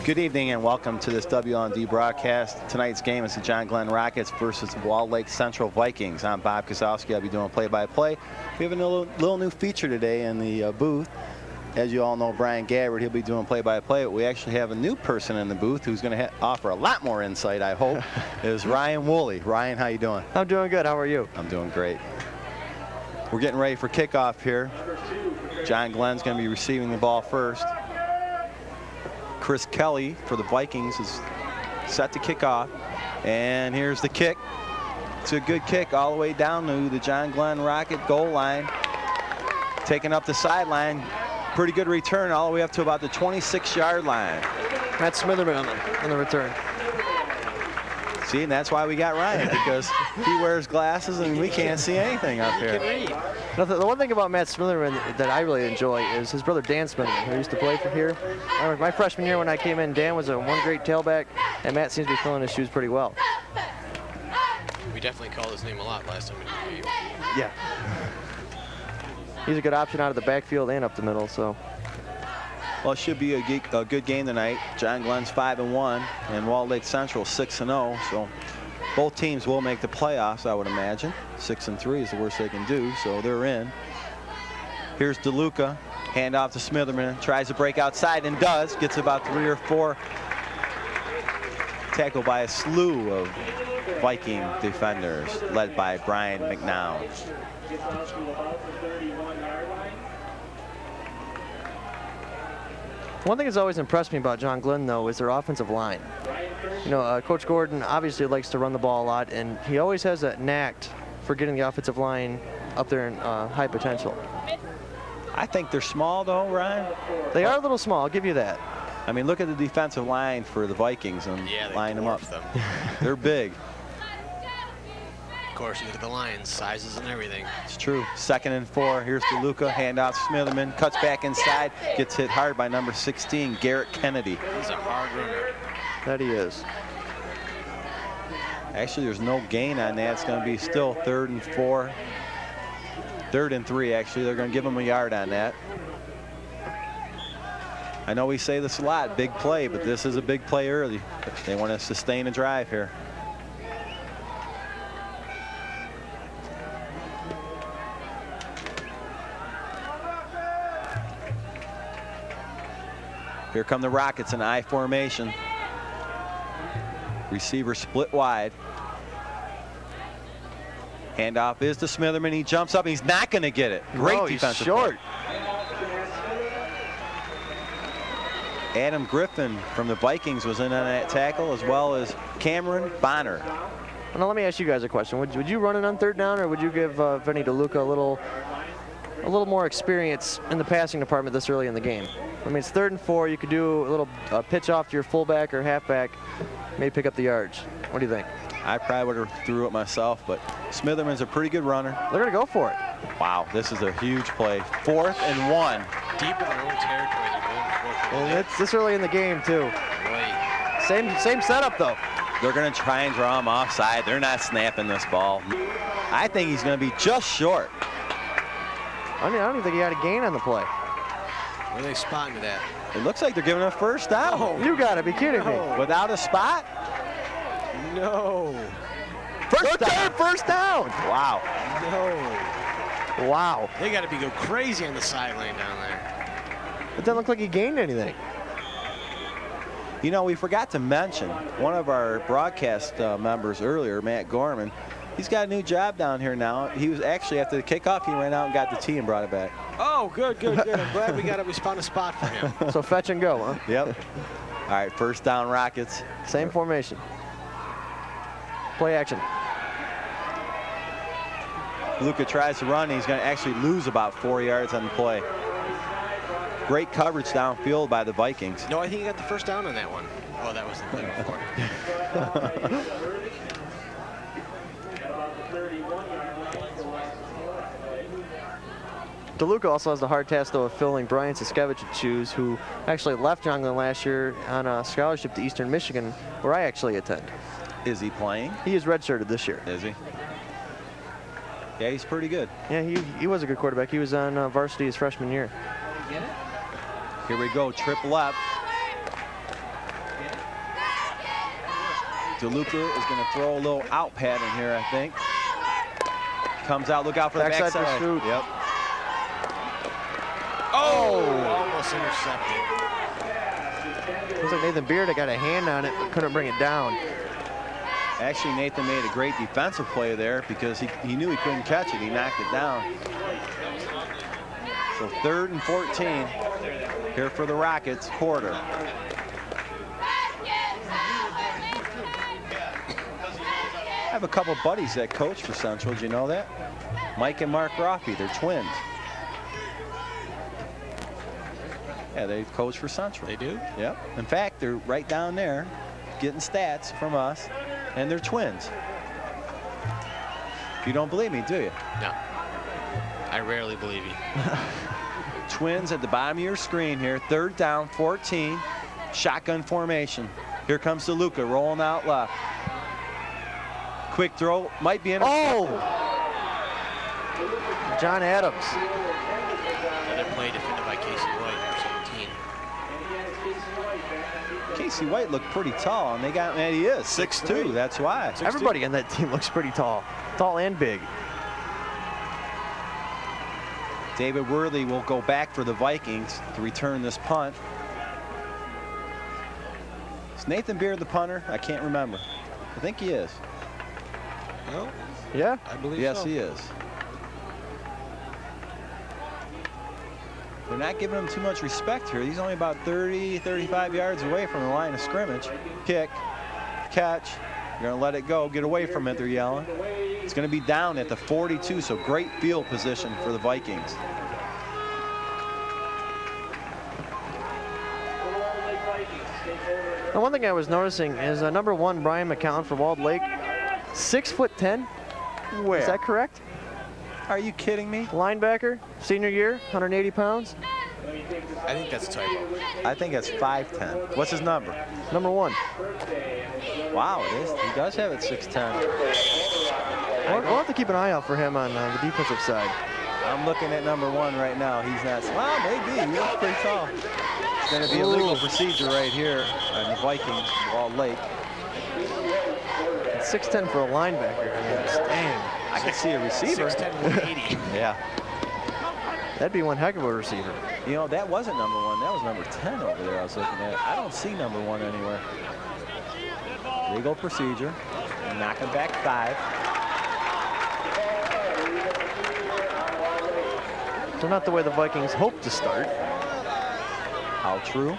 Good evening and welcome to this WLND broadcast. Tonight's game is the John Glenn Rockets versus the Lake Central Vikings. I'm Bob Kozowski. I'll be doing play-by-play. We have a little new feature today in the booth. As you all know, Brian Gabbard, he'll be doing play-by-play, but we actually have a new person in the booth who's going to offer a lot more insight, I hope, is Ryan Woolley. Ryan, how you doing? I'm doing good. How are you? I'm doing great. We're getting ready for kickoff here. John Glenn's going to be receiving the ball first. Chris Kelly for the Vikings is set to kick off. And here's the kick. It's a good kick all the way down to the John Glenn Rocket goal line. Taking up the sideline. Pretty good return all the way up to about the 26-yard line. Matt Smitherman on the return. See, and that's why we got Ryan, because he wears glasses and we can't see anything up here. Now, the one thing about Matt Smitherman that I really enjoy is his brother Dan Smitherman, who used to play for here. I remember my freshman year when I came in, Dan was one great tailback, and Matt seems to be filling his shoes pretty well. We definitely called his name a lot last time we did the game. Yeah. He's a good option out of the backfield and up the middle, so. Well, it should be a good game tonight. John Glenn's 5-1, and Wall Lake Central 6-0. So both teams will make the playoffs, I would imagine. 6-3 is the worst they can do, so they're in. Here's DeLuca, hand off to Smitherman, tries to break outside and does. Gets about 3 or 4. Tackled by a slew of Viking defenders, led by Brian McNown. One thing that's always impressed me about John Glenn, though, is their offensive line. You know, Coach Gordon obviously likes to run the ball a lot, and he always has that knack for getting the offensive line up there in high potential. I think they're small, though, Ryan. They are a little small, I'll give you that. I mean, look at the defensive line for the Vikings and line them up. They're big. Of course, you look at the Lions, sizes and everything. It's true. 2nd and 4. Here's DeLuca, handoff Smitherman, cuts back inside, gets hit hard by number 16, Garrett Kennedy. He's a hard runner. That he is. Actually, there's no gain on that. It's going to be still 3rd and 4. 3rd and 3, actually. They're going to give him a yard on that. I know we say this a lot, big play, but this is a big play early. They want to sustain a drive here. Here come the Rockets in I formation. Receiver split wide. Handoff is to Smitherman. He jumps up. He's not going to get it. Great defensive short. Play. Adam Griffin from the Vikings was in on that tackle, as well as Cameron Bonner. Well, now let me ask you guys a question. Would you run it on 3rd down, or would you give Vinny DeLuca a little more experience in the passing department this early in the game? I mean, it's 3rd and 4. You could do a little pitch off to your fullback or halfback, maybe pick up the yards. What do you think? I probably would have threw it myself, but Smitherman's a pretty good runner. They're going to go for it. Wow, this is a huge play. 4th and 1. Deep in their own territory, they're going for it. And it's this early in the game, too. Boy. Same setup, though. They're going to try and draw him offside. They're not snapping this ball. I think he's going to be just short. I don't even think he had a gain on the play. Where are they spotting it at? It looks like they're giving him a 1st down. Oh, you got to be kidding me. Without a spot? No. First down. Wow. No. Wow. They got to go crazy on the sideline down there. It doesn't look like he gained anything. You know, we forgot to mention one of our broadcast members earlier, Matt Gorman. He's got a new job down here now. He was actually, after the kickoff, he ran out and got the tee and brought it back. Oh, good. I'm glad we found a spot for him. So fetch and go, huh? Yep. All right, 1st down Rockets. Same formation. Play action. Luca tries to run. He's going to actually lose about 4 yards on the play. Great coverage downfield by the Vikings. No, I think he got the 1st down on that one. Oh, that was the play before. DeLuca also has the hard task, though, of filling Brian Siskevich's shoes, who actually left John Glenn last year on a scholarship to Eastern Michigan, where I actually attend. Is he playing? He is redshirted this year. Is he? Yeah, he's pretty good. Yeah, he was a good quarterback. He was on varsity his freshman year. Here we go, triple up. DeLuca is going to throw a little out pattern here, I think. Comes out, look out for the backside. Pursuit. Yep. Oh! Almost intercepted. Looks like Nathan Beard got a hand on it, but couldn't bring it down. Actually, Nathan made a great defensive play there because he knew he couldn't catch it. He knocked it down. So 3rd and 14 here for the Rockets, quarter. I have a couple buddies that coach for Central. Did you know that? Mike and Mark Roffey, they're twins. Yeah, they coach for Central. They do? Yep. In fact, they're right down there getting stats from us, and they're twins. You don't believe me, do you? No. I rarely believe you. Twins at the bottom of your screen here. 3rd down, 14. Shotgun formation. Here comes DeLuca rolling out left. Quick throw, might be intercepted. Oh! John Adams. Another play defended by Casey White, number 17. Casey White looked pretty tall, and they got, man, he is 6'2", that's why. Everybody on that team looks pretty tall. Tall and big. David Worley will go back for the Vikings to return this punt. Is Nathan Beard the punter? I can't remember. I think he is. Well, yeah, I believe yes, so. he is. They're not giving him too much respect here. He's only about 30, 35 yards away from the line of scrimmage. Kick, catch. You're going to let it go. Get away from it, they're yelling. It's going to be down at the 42, so great field position for the Vikings. Now, one thing I was noticing is number 1, Brian McCown for Walled Lake, 6'10". Where? Is that correct? Are you kidding me? Linebacker, senior year, 180 pounds. I think that's a typo. I think that's 5'10". What's his number? Number 1. Wow, it is. He does have it 6'10". We'll have to keep an eye out for him on the defensive side. I'm looking at number 1 right now. He's not. Well, maybe. He looks pretty tall. It's going to be a legal procedure right here on the Vikings, Walled Lake. It's 6'10" for a linebacker. I mean, dang. I can see a receiver. 6'10", 180. Yeah. That'd be one heck of a receiver. You know, that wasn't number 1. That was number 10 over there I was looking at. I don't see number 1 anywhere. Legal procedure. Knocking back 5. So not the way the Vikings hope to start. How true.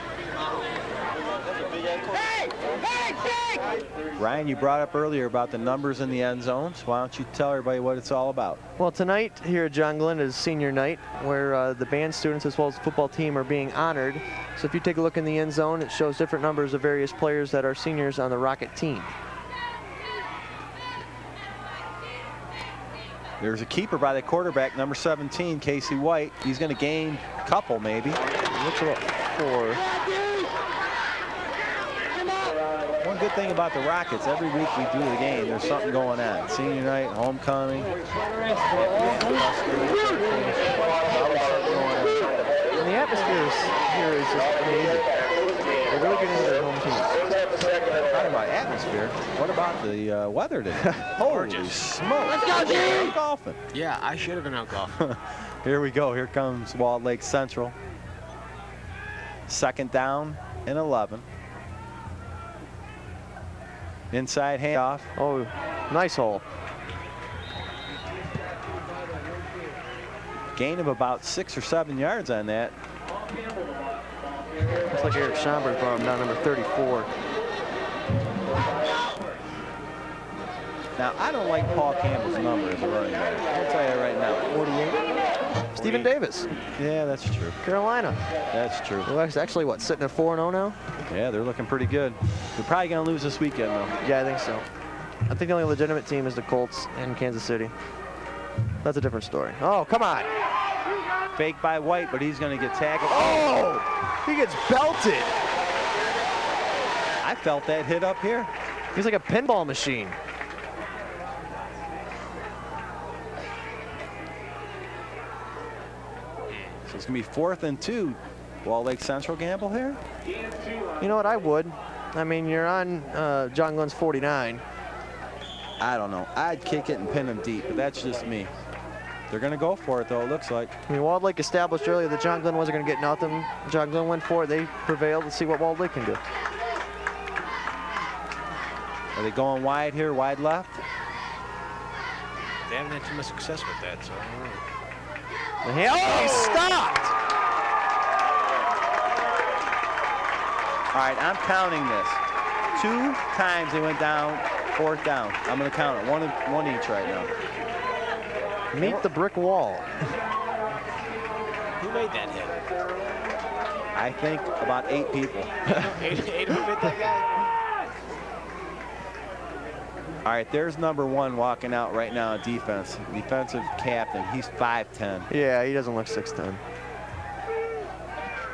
Ryan, you brought up earlier about the numbers in the end zones. Why don't you tell everybody what it's all about? Well, tonight here at John Glenn is senior night, where the band students as well as the football team are being honored. So if you take a look in the end zone, it shows different numbers of various players that are seniors on the Rocket team. There's a keeper by the quarterback, number 17, Casey White. He's going to gain a couple, maybe. Looks about 4. One good thing about the Rockets, every week we do the game, there's something going on. Senior night, homecoming. And the atmosphere here is just amazing. They're really getting into their home teams. Talking about atmosphere, what about the weather today? Holy smoke. Let's go, G! Golfing. Yeah, I should have been out golfing. Here we go. Here comes Walled Lake Central. 2nd down and 11. Inside handoff. Oh, nice hole. Gain of about 6 or 7 yards on that. Looks like Eric Schomburg brought him down, number 34. Now, I don't like Paul Campbell's number as a running back. I'll tell you right now. 48. Stephen Davis. Yeah, that's true. Carolina. That's true. Well, that's actually, what, sitting at 4-0 now? Yeah, they're looking pretty good. They're probably going to lose this weekend, though. Yeah, I think so. I think the only legitimate team is the Colts and Kansas City. That's a different story. Oh, come on. Fake by White, but he's going to get tackled. Oh! He gets belted. I felt that hit up here. He's like a pinball machine. So it's going to be 4th and 2. Walled Lake Central gamble here? You know what? I would. I mean, you're on John Glenn's 49. I don't know. I'd kick it and pin them deep, but that's just me. They're going to go for it, though, it looks like. I mean, Walled Lake established earlier that John Glenn wasn't going to get nothing. John Glenn went for it. They prevailed. Let's see what Walled Lake can do. Are they going wide here, wide left? They haven't had too much success with that, so I don't know. He stopped! All right, I'm counting this. 2 times they went down, 4th down. I'm going to count it, one each right now. Meet the brick wall. Who made that hit? I think about 8 people. 8 who hit that guy? All right, there's number 1 walking out right now on defense. Defensive captain, he's 5'10". Yeah, he doesn't look 6'10".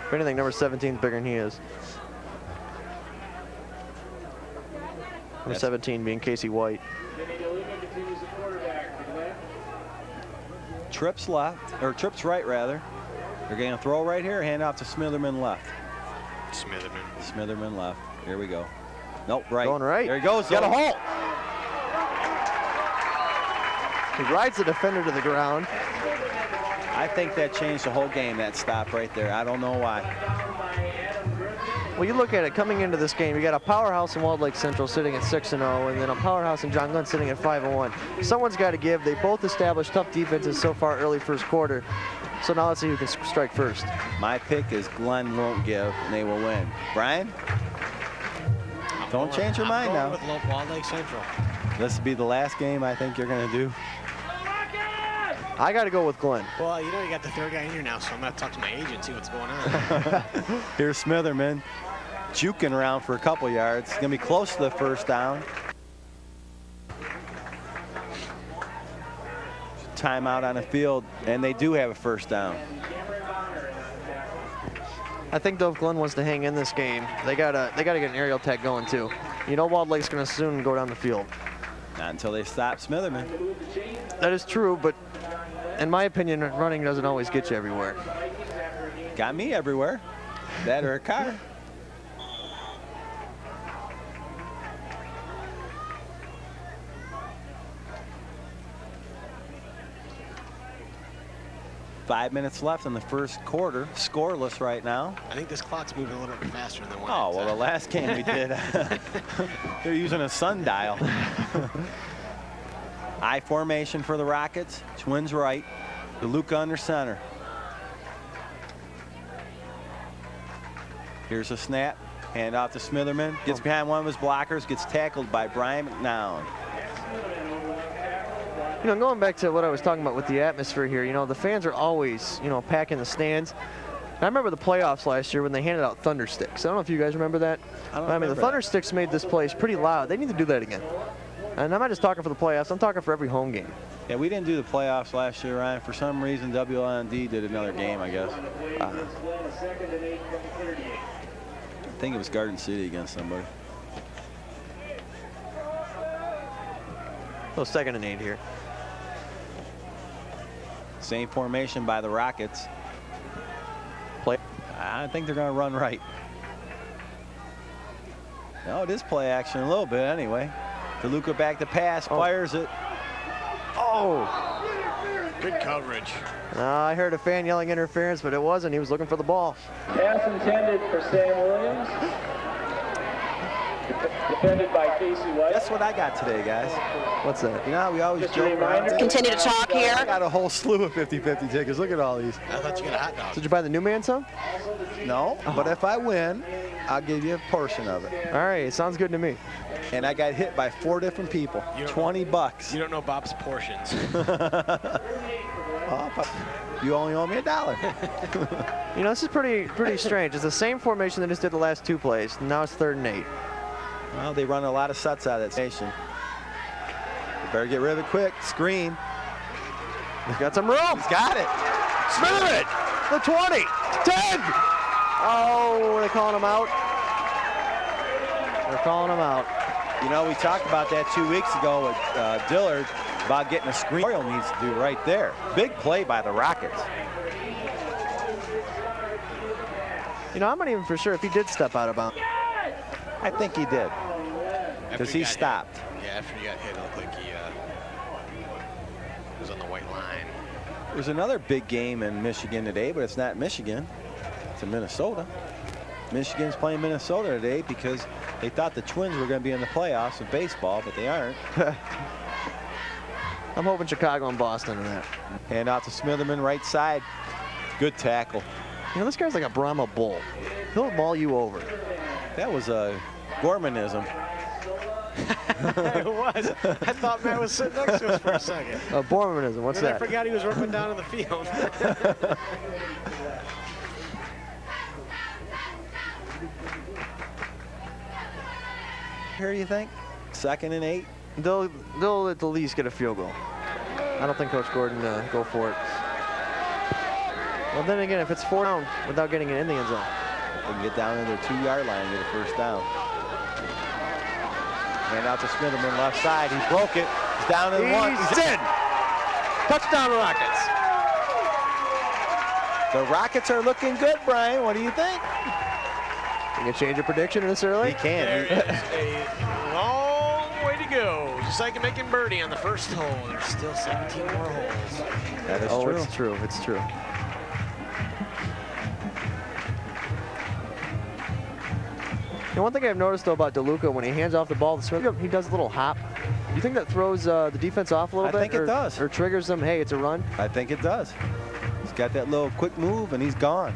If anything, number 17 is bigger than he is. Number 17 being Casey White. Trips left, or trips right rather. They're going to throw right here, hand off to Smitherman left. Smitherman left. Here we go. Nope, right. Going right. There he goes. Got a halt. He rides the defender to the ground. I think that changed the whole game, that stop right there. I don't know why. Well, you look at it, coming into this game, you got a powerhouse in Walled Lake Central sitting at 6-0, and then a powerhouse in John Glenn sitting at 5-1. Someone's got to give. They both established tough defenses so far early first quarter. So now let's see who can strike first. My pick is Glenn won't give, and they will win. Brian? Don't change your mind now. With Walled Lake Central. This will be the last game I think you're going to do. I got to go with Glenn. Well, you know you got the 3rd guy in here now, so I'm going to talk to my agent, see what's going on. Here's Smitherman juking around for a couple yards. It's going to be close to the 1st down. Timeout on the field, and they do have a 1st down. I think though if Glenn wants to hang in this game, they gotta get an aerial attack going too. You know Walled Lake's going to soon go down the field. Not until they stop Smitherman. That is true, but in my opinion, running doesn't always get you everywhere. Got me everywhere. That or a car. Five minutes left in the first quarter. Scoreless right now. I think this clock's moving a little bit faster than one. Oh, well, the last game we did, they're using a sundial. I formation for the Rockets. Twins right. DeLuca under center. Here's a snap. Hand off to Smitherman. Gets behind one of his blockers. Gets tackled by Brian McNown. You know, going back to what I was talking about with the atmosphere here, you know, the fans are always, you know, packing the stands. And I remember the playoffs last year when they handed out thunder sticks. I don't know if you guys remember that. I mean, the thunder sticks made this place pretty loud. They need to do that again. And I'm not just talking for the playoffs. I'm talking for every home game. Yeah, we didn't do the playoffs last year, Ryan. For some reason, WLND did another game, I guess. I think it was Garden City against somebody. So 2nd and 8 here. Same formation by the Rockets. Play. I think they're going to run right. No, it is play action a little bit anyway. DeLuca back to pass, fires it. Oh! Good coverage. I heard a fan yelling interference, but it wasn't. He was looking for the ball. Pass intended for Sam Williams. Defended by Casey White. Guess what I got today, guys? What's that? You know, we always Just a joke around. reminder. Continue to talk here. I got a whole slew of 50-50 tickets. Look at all these. I thought you got a hot dog. Did you buy the new man some? No, but if I win, I'll give you a portion of it. All right, it sounds good to me. And I got hit by 4 different people. 20 bucks. You don't know Bob's portions. You only owe me $1. You know, this is pretty strange. It's the same formation that just did the last 2 plays. Now it's 3rd and 8. Well, they run a lot of sets out of that station. Better get rid of it quick. Screen. He's got some room. He's got it. Smith, the 20, 10. Oh, they're calling him out. They're calling him out. You know, we talked about that 2 weeks ago with Dillard about getting a screen. Oriole needs to do right there. Big play by the Rockets. You know, I'm not even for sure if he did step out of bounds. I think he did. Because he stopped. Yeah, after he got hit, it looked like he was on the white line. There's another big game in Michigan today, but it's not Michigan. It's in Minnesota. Michigan's playing Minnesota today because they thought the Twins were going to be in the playoffs of baseball, but they aren't. I'm hoping Chicago and Boston in that. Hand out to Smitherman, right side. Good tackle. You know, this guy's like a Brahma bull. He'll maul you over. That was a Gormanism. It was. I thought Matt was sitting next to us for a second. Bormanism, what's And that? I forgot he was working down in the field. Here, you think? 2nd and 8? They'll at the least get a field goal. I don't think Coach Gordon go for it. Well, then again, if it's 4 down without getting it in the end zone. They can get down to their 2-yard line and get a first down. Hand out to Smitherman, left side. He broke it. He's down in 1. He's in. Touchdown Rockets. The Rockets are looking good, Brian. What do you think? You can change your prediction this early? He can. There is a long way to go. Just like making birdie on the first hole. There's still 17 more holes. That is Oh, true. it's true. It's true. And one thing I've noticed though about DeLuca, when he hands off the ball to Smith, he does a little hop. Do you think that throws the defense off a little bit? I think it does. Or triggers them, hey, it's a run? I think it does. He's got that little quick move, and he's gone.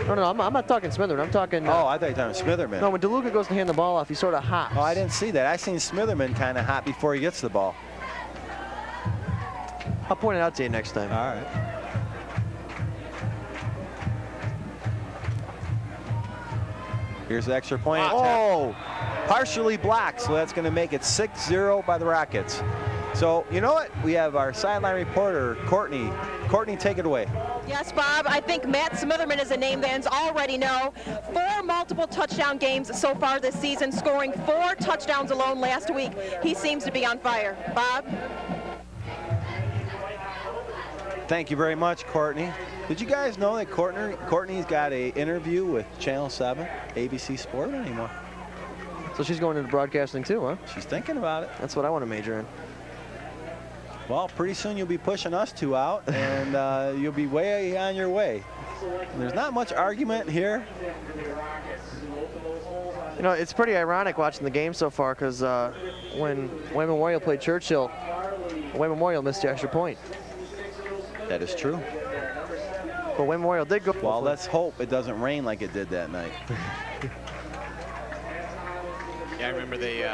No, I'm not talking Smitherman. I'm talking... Oh, I thought you were talking Smitherman. No, when DeLuca goes to hand the ball off, he sort of hops. Oh, I didn't see that. I seen Smitherman kind of hop before he gets the ball. I'll point it out to you next time. All right. Here's the extra point. Oh, partially blocked, so that's going to make it 6-0 by the Rockets. So, you know what? We have our sideline reporter, Courtney. Courtney, take it away. Yes, Bob, I think Matt Smitherman is a name fans already know. 4 multiple touchdown games so far this season, scoring 4 touchdowns alone last week. He seems to be on fire. Bob? Thank you very much, Courtney. Did you guys know that Courtney's got an interview with Channel 7, ABC Sport anymore? So she's going into broadcasting too, huh? She's thinking about it. That's what I want to major in. Well, pretty soon you'll be pushing us 2 out, and you'll be way on your way. There's not much argument here. You know, it's pretty ironic watching the game so far because when Wayne Memorial played Churchill, Wayne Memorial missed the extra point. That is true. But Wayne Memorial did go. Well, let's hope it doesn't rain like it did that night. Yeah, I remember they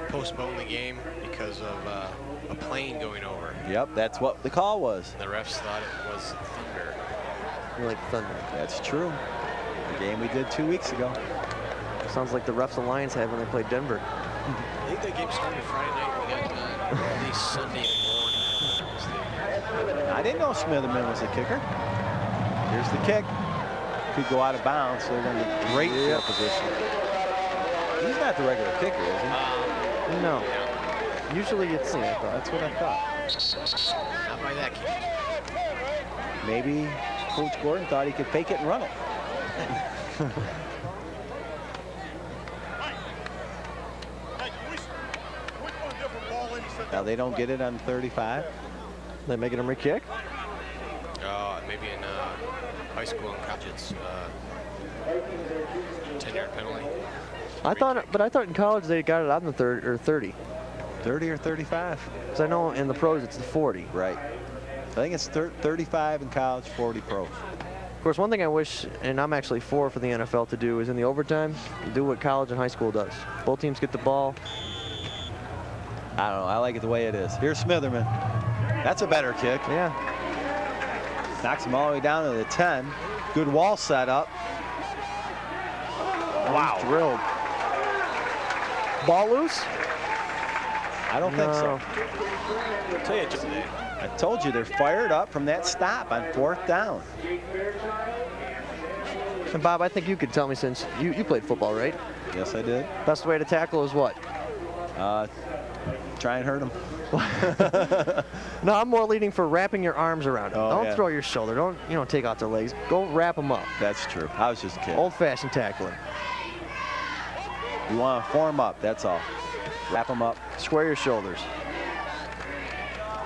postponed the game because of a plane going over. Yep, that's what the call was. The refs thought it was thunder. You like thunder. That's true. The game we did 2 weeks ago. Sounds like the refs Alliance had when they played Denver. I think that game started Friday night. We got at least Sunday morning. I didn't know Smitherman was a kicker. Here's the kick. Could go out of bounds, so they're going to get great field position. He's not the regular kicker, is he? No. Usually it's That's what I thought. Not by that kick. Maybe Coach Gordon thought he could fake it and run it. Now they don't get it on 35. They making him re-kick? Maybe in high school and college it's 10-yard penalty. I thought in college they got it on the 30. 30 or 35. Because I know in the pros it's the 40. Right. I think it's 35 in college, 40 pros. Of course, one thing I wish, and I'm actually for the NFL to do, is in the overtime, do what college and high school does. Both teams get the ball. I don't know. I like it the way it is. Here's Smitherman. That's a better kick. Yeah. Knocks him all the way down to the 10. Good wall set up. Wow. He's drilled. Ball loose? I don't think so. I'll tell you today. I told you they're fired up from that stop on 4th down. And Bob, I think you could tell me, since you played football, right? Yes, I did. Best way to tackle is what? Try and hurt him. No, I'm more leading for wrapping your arms around him. Oh, Don't yeah. throw your shoulder. Don't take out their legs. Go wrap them up. That's true. I was just kidding. Old-fashioned tackling. You want to form up, that's all. Wrap them up. Square your shoulders.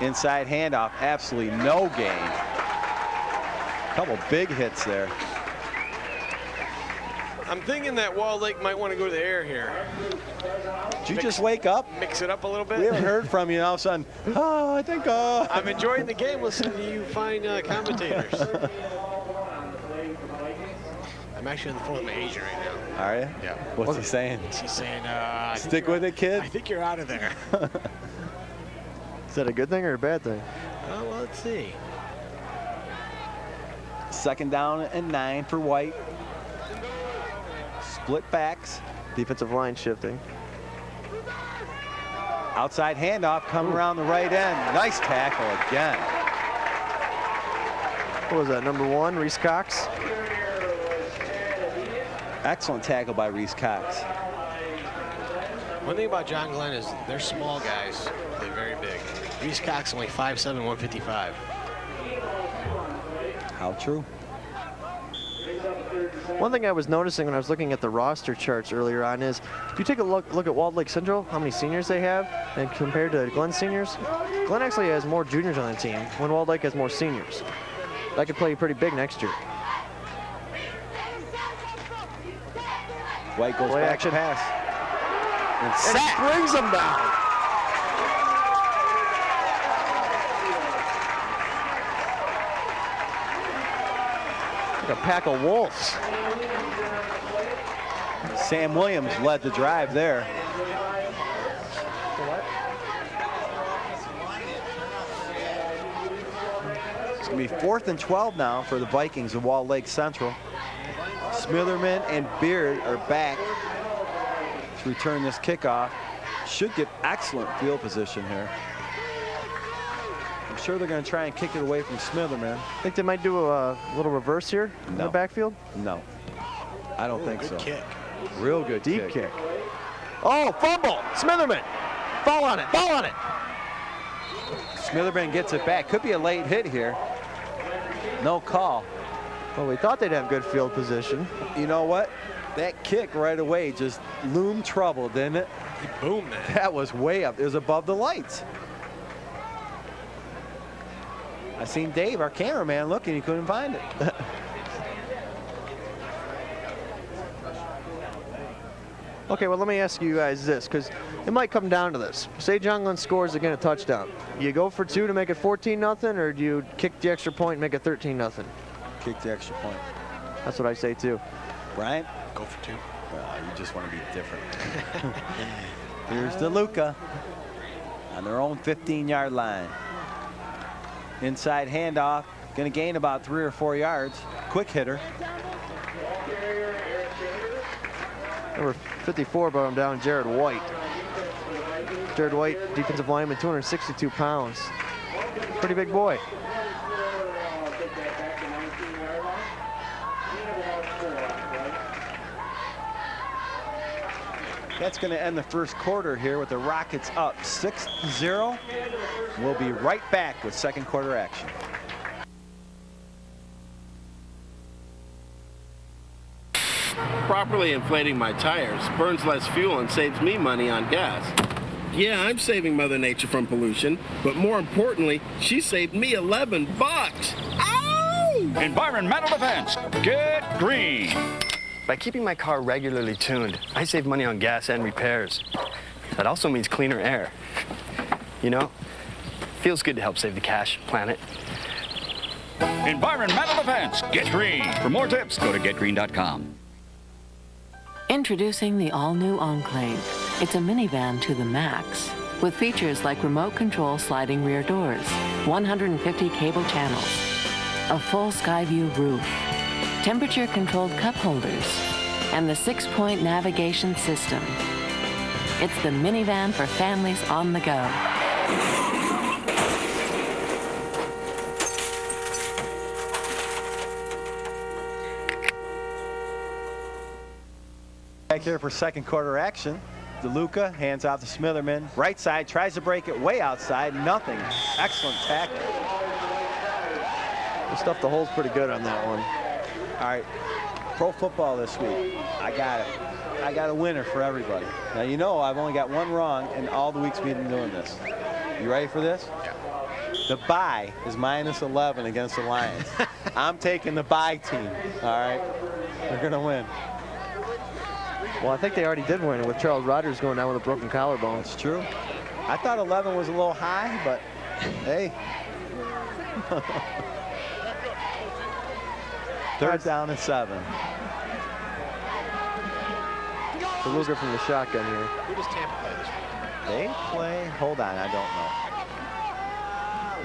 Inside handoff, absolutely no gain. Couple big hits there. I'm thinking that Wall Lake might want to go to the air here. Did you just wake up? Mix it up a little bit. We haven't heard from you, and all of a sudden, oh, I think, I'm enjoying the game listening to you fine commentators. I'm actually on the phone with my agent right now. Are you? Yeah. What's he saying? She's saying, Stick with it, kid. I think you're out of there. Is that a good thing or a bad thing? Well, let's see. 2nd down and 9 for White. Split backs. Defensive line shifting. Outside handoff coming around the right end. Nice tackle again. What was that, number 1, Reese Cox? Excellent tackle by Reese Cox. One thing about John Glenn is they're small guys. They're very big. Reese Cox only 5'7", 155. How true. One thing I was noticing when I was looking at the roster charts earlier on is, if you take a look at Walled Lake Central, how many seniors they have, and compared to Glenn's seniors, Glenn actually has more juniors on the team when Walled Lake has more seniors. That could play pretty big next year. White goes Play back action. pass. And And sack. he brings them down. Like a pack of wolves. Sam Williams led the drive there. It's going to be 4th and 12 now for the Vikings of Walled Lake Central. Smitherman and Beard are back to return this kickoff. Should get excellent field position here. I'm sure they're going to try and kick it away from Smitherman. Think they might do a little reverse here in the backfield? No, I don't think Good so. kick. Real good Deep kick. Oh, fumble! Smitherman! Fall on it! Fall on it! Smitherman gets it back. Could be a late hit here. No call. Well, we thought they'd have good field position. You know what? That kick right away just loomed trouble, didn't it? He boomed that. That was way up. It was above the lights. I seen Dave, our cameraman, looking. He couldn't find it. Okay, well, let me ask you guys this, because it might come down to this. Say John Glenn scores again a touchdown. You go for 2 to make it 14-0, or do you kick the extra point and make it 13-0? Kick the extra point. That's what I say, too. Brian? Go for 2. You just want to be different. Here's DeLuca on their own 15-yard line. Inside handoff. Going to gain about 3 or 4 yards. Quick hitter. Number 54 brought him down, Jared White. Jared White, defensive lineman, 262 pounds. Pretty big boy. That's going to end the first quarter here with the Rockets up 6-0. We'll be right back with second quarter action. Properly inflating my tires burns less fuel and saves me money on gas. Yeah, I'm saving Mother Nature from pollution, but more importantly, she saved me 11 bucks. Ow! Environmental defense. Get green. By keeping my car regularly tuned, I save money on gas and repairs. That also means cleaner air. You know, feels good to help save the cash, planet. Environmental defense. Get green. For more tips, go to getgreen.com. Introducing the all-new Enclave. It's a minivan to the max, with features like remote control sliding rear doors, 150 cable channels, a full sky view roof, temperature-controlled cup holders, and the 6-point navigation system. It's the minivan for families on the go. Back here for second quarter action. DeLuca hands off to Smitherman. Right side, tries to break it way outside. Nothing. Excellent tackle. They stuffed the holes pretty good on that one. All right, pro football this week. I got it. I got a winner for everybody. Now, you know I've only got one wrong in all the weeks we've been doing this. You ready for this? Yeah. The bye is -11 against the Lions. I'm taking the bye team, all right? They're going to win. Well, I think they already did win with Charles Rogers going down with a broken collarbone. It's true. I thought 11 was a little high, but hey. Third down and 7. DeLuca from the shotgun here. Who does Tampa play this week? They play, hold on, I don't know.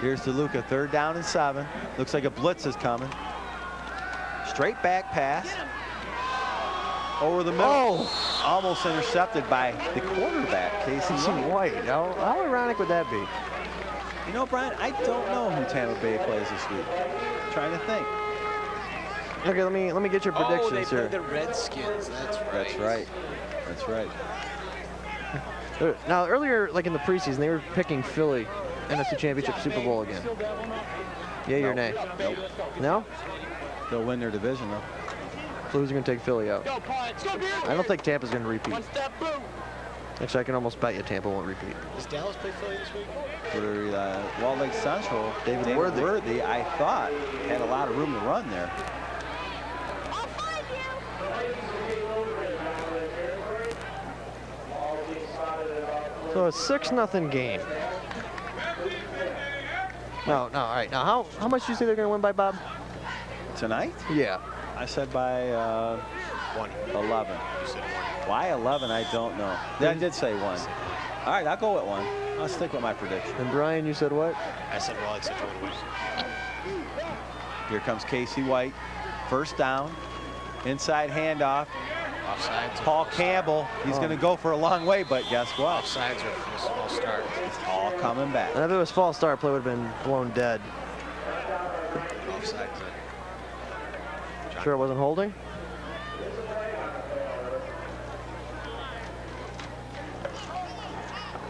Here's DeLuca, 3rd down and 7. Looks like a blitz is coming. Straight back pass. Over the middle. Oh! Almost intercepted by the quarterback, Casey White. How ironic would that be? You know, Brian, I don't know who Tampa Bay plays this week. I'm trying to think. Okay, let me get your predictions they here. play the Redskins. That's right. That's right. That's right. Now, earlier, like in the preseason, they were picking Philly NFC Championship Super Bowl again. Yay or nay? Nope. No? They'll win their division, though. So who's going to take Philly out? I don't think Tampa's going to repeat. Actually, I can almost bet you Tampa won't repeat. Does Dallas play Philly this week? For Lake Central, David Worthy, I thought, had a lot of room to run there. So a 6-0 game. No, all right. Now, how much do you say they're going to win by, Bob? Tonight? Yeah. I said by 11. You said 1. Why 11? I don't know. I did say 1. All right, I'll go with 1. I'll stick with my prediction. And Brian, you said what? I said Raleigh Central would win. Here comes Casey White. 1st down. Inside handoff. Offsides. Paul Campbell. He's going to go for a long way, but guess what? Offsides are a small start. It's all coming back. And if it was false start, play would have been blown dead. Offsides. Sure it wasn't holding?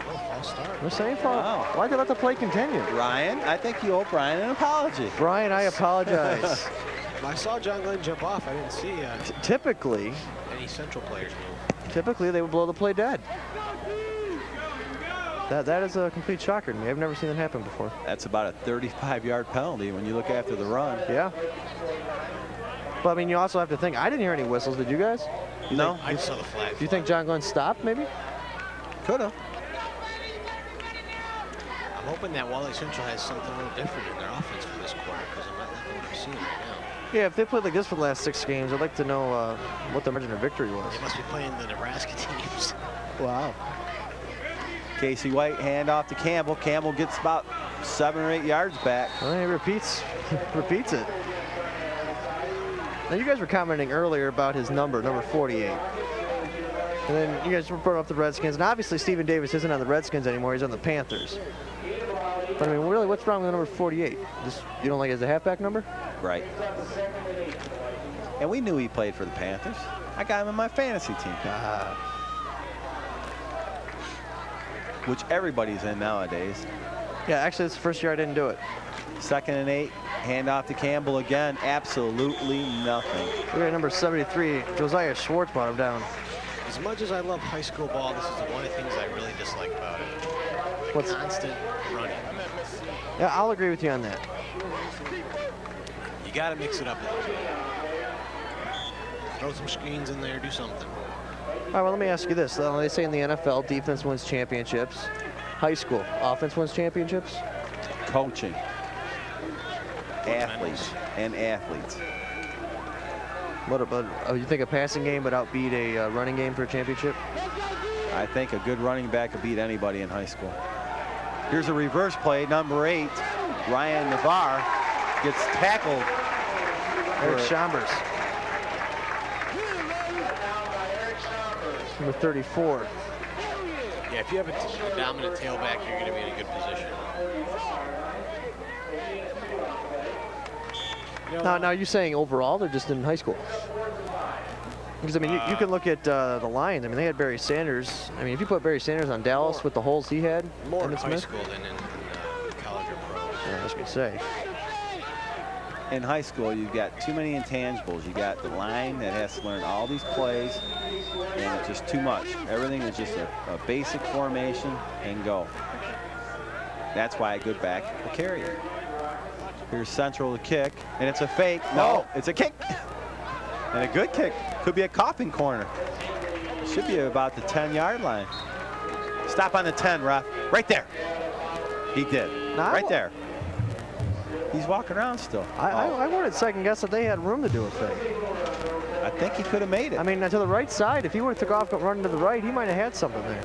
False start. They're saying false. Wow. Why'd they let the play continue? Ryan, I think you owe Brian an apology. Brian, I apologize. I saw John Glenn jump off. I didn't see Typically any Central players move. Typically, they would blow the play dead. That is a complete shocker to me. I've never seen that happen before. That's about a 35-yard penalty when you look after the run. Yeah. But, I mean, you also have to think, I didn't hear any whistles. Did you guys? No. I saw the flag. Do you think John Glenn stopped, maybe? Could have. I'm hoping that Wally Central has something a little different in their offense for this quarter because I'm not liking what I'm seeing right now. Yeah, if they played like this for the last 6 games, I'd like to know what the margin of victory was. They must be playing the Nebraska teams. Wow. Casey White, hand off to Campbell. Campbell gets about 7 or 8 yards back. Well, he repeats it. Now, you guys were commenting earlier about his number 48. And then you guys were brought up the Redskins. And obviously, Stephen Davis isn't on the Redskins anymore. He's on the Panthers. But, I mean, really, what's wrong with the number 48? Just, you don't like it as a halfback number? Right. And we knew he played for the Panthers. I got him in my fantasy team. Which everybody's in nowadays. Yeah, actually, it's the first year I didn't do it. 2nd and 8. Hand off to Campbell again. Absolutely nothing. We're at number 73. Josiah Schwartz brought him down. As much as I love high school ball, this is one of the things I really dislike about it. The constant running. Yeah, I'll agree with you on that. You got to mix it up a little bit. Throw some screens in there, do something. All right, well, let me ask you this. They say in the NFL, defense wins championships. High school, offense wins championships? Coaching. Athletes and athletes. What about, you think a passing game would outbeat a running game for a championship? I think a good running back could beat anybody in high school. Here's a reverse play, number 8. Ryan Navarre gets tackled. Eric Chambers. Number 34. Yeah, if you have a dominant tailback, you're going to be in a good position. Now you're saying overall, they're just in high school? Because, I mean, you can look at the Lions. I mean, they had Barry Sanders. I mean, if you put Barry Sanders on Dallas with the holes he had. More in high school than in college or pro. Yeah, I was going to say. in high school, you've got too many intangibles. You got the line that has to learn all these plays, and it's just too much. Everything is just a basic formation and go. That's why I go back to carry it. Here's Central to kick, and it's a fake. No, it's a kick. And a good kick. Could be a coffin corner. Should be about the 10-yard line. Stop on the 10, ref. Right there. He did. Right there. He's walking around still. I wanted second guess that they had room to do a fake. I think he could have made it. I mean, to the right side. If he would have took off running to the right, he might have had something there.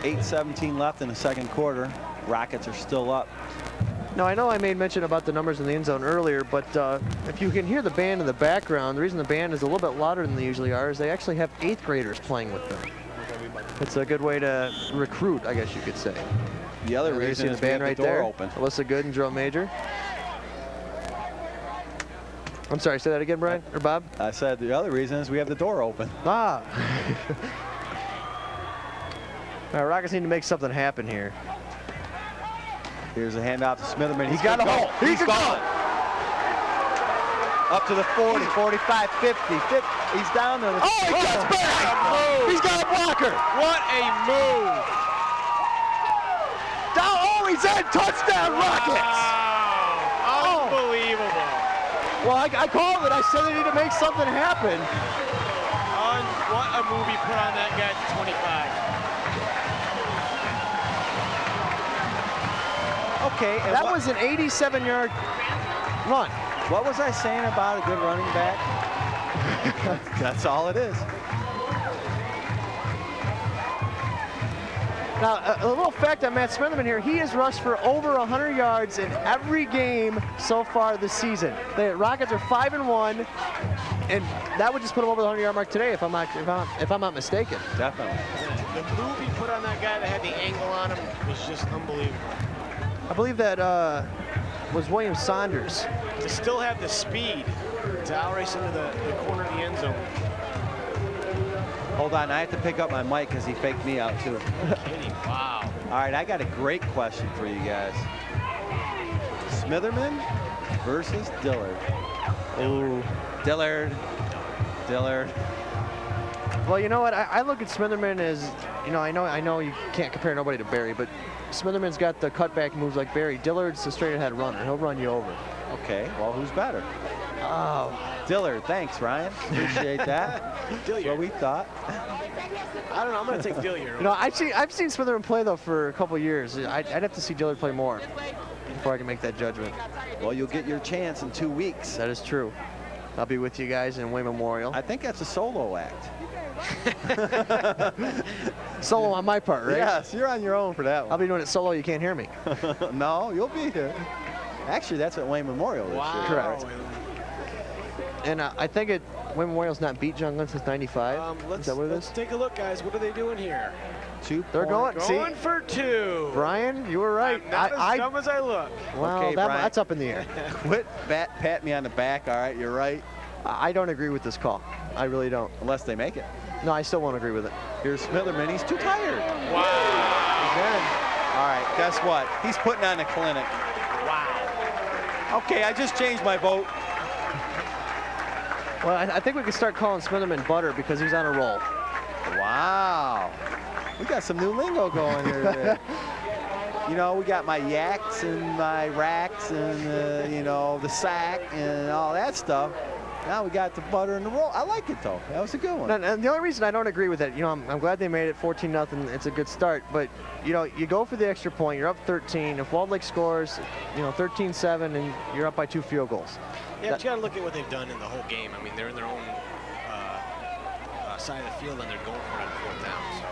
8:17 left in the second quarter. Rockets are still up. Now, I know I made mention about the numbers in the end zone earlier, but if you can hear the band in the background, the reason the band is a little bit louder than they usually are is they actually have 8th graders playing with them. It's a good way to recruit, I guess you could say. The other reason is the band right there. Open. Alyssa Good and Drill Major. I'm sorry, say that again, Brian or Bob? I said the other reason is we have the door open. Ah. All right, Rockets need to make something happen here. Here's a handoff to Smitherman. He's got a hole. He's gone. Up to the 40, 45, 50. He's down there. Oh, he gets back. He's got a blocker. What a move. Down. Oh, he's in. Touchdown, Rockets. Wow. Unbelievable. Well, I called it. I said they need to make something happen. What a move he put on that guy at 25. Okay. That was an 87-yard run. What was I saying about a good running back? That's all it is. Now, a little fact on Matt Smitherman here, he has rushed for over 100 yards in every game so far this season. The Rockets are 5-1, and that would just put him over the 100-yard mark today, if I'm not mistaken. Definitely. The move he put on that guy that had the angle on him was just unbelievable. I believe that was William Saunders. To still have the speed to outrace into the corner of the end zone. Hold on, I have to pick up my mic because he faked me out too. Kidding. Wow. All right, I got a great question for you guys. Smitherman versus Dillard. Oh, Dillard. Well, you know what? I look at Smitherman as, you know, I know you can't compare nobody to Barry, but Smitherman's got the cutback moves like Barry. Dillard's a straight-ahead runner. He'll run you over. Okay, well, who's better? Oh, Dillard. Thanks, Ryan. Appreciate that. That's what we thought. I don't know. I'm going to take Dillier. You know, I've seen Smitherman play though for a couple years. I'd have to see Dillard play more before I can make that judgment. Well, you'll get your chance in 2 weeks. That is true. I'll be with you guys in Wayne Memorial. I think that's a solo act. Solo on my part, right? Yes, you're on your own for that one. I'll be doing it solo. You can't hear me. No, you'll be here. Actually, that's at Wayne Memorial this year. Correct. And I think Wayne Memorial's not beat John Glenn since '95. Is that what it is? Let's take a look, guys. What are they doing here? They're going for 2. Brian, you were right. I'm not as dumb as I look. Well, okay, Brian, that's up in the air. Quit pat me on the back. All right, you're right. I don't agree with this call. I really don't. Unless they make it. No, I still won't agree with it. Here's Smitherman. He's too tired. Wow. He's in. All right, guess what? He's putting on a clinic. Wow. Okay, I just changed my vote. Well, I think we can start calling Smitherman Butter because he's on a roll. Wow. We got some new lingo going here today. You know, we got my yaks and my racks and, you know, the sack and all that stuff. Now we got the butter and the roll. I like it, though. That was a good one. And the only reason I don't agree with it, you know, I'm glad they made it 14-0. It's a good start. But, you know, you go for the extra point. You're up 13. If Walled Lake scores, you know, 13-7, and you're up by 2 field goals. Yeah, but you got to look at what they've done in the whole game. I mean, they're in their own side of the field, and they're going for it on 4th down. So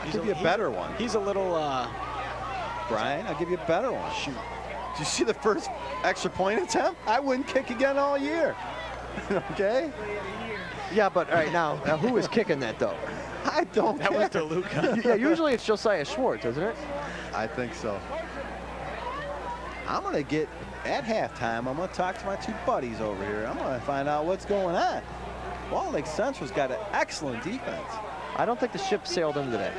I'll give you a better one. He's a little... Brian, I'll give you a better one. Shoot. Did you see the first extra point attempt? I wouldn't kick again all year. Okay? Yeah, but all right, now who is kicking that, though? I don't That care. was DeLuca. Yeah, usually it's Josiah Schwartz, isn't it? I think so. I'm going to get, at halftime, I'm going to talk to my 2 buddies over here. I'm going to find out what's going on. Walled Lake Central's got an excellent defense. I don't think the ship sailed in today.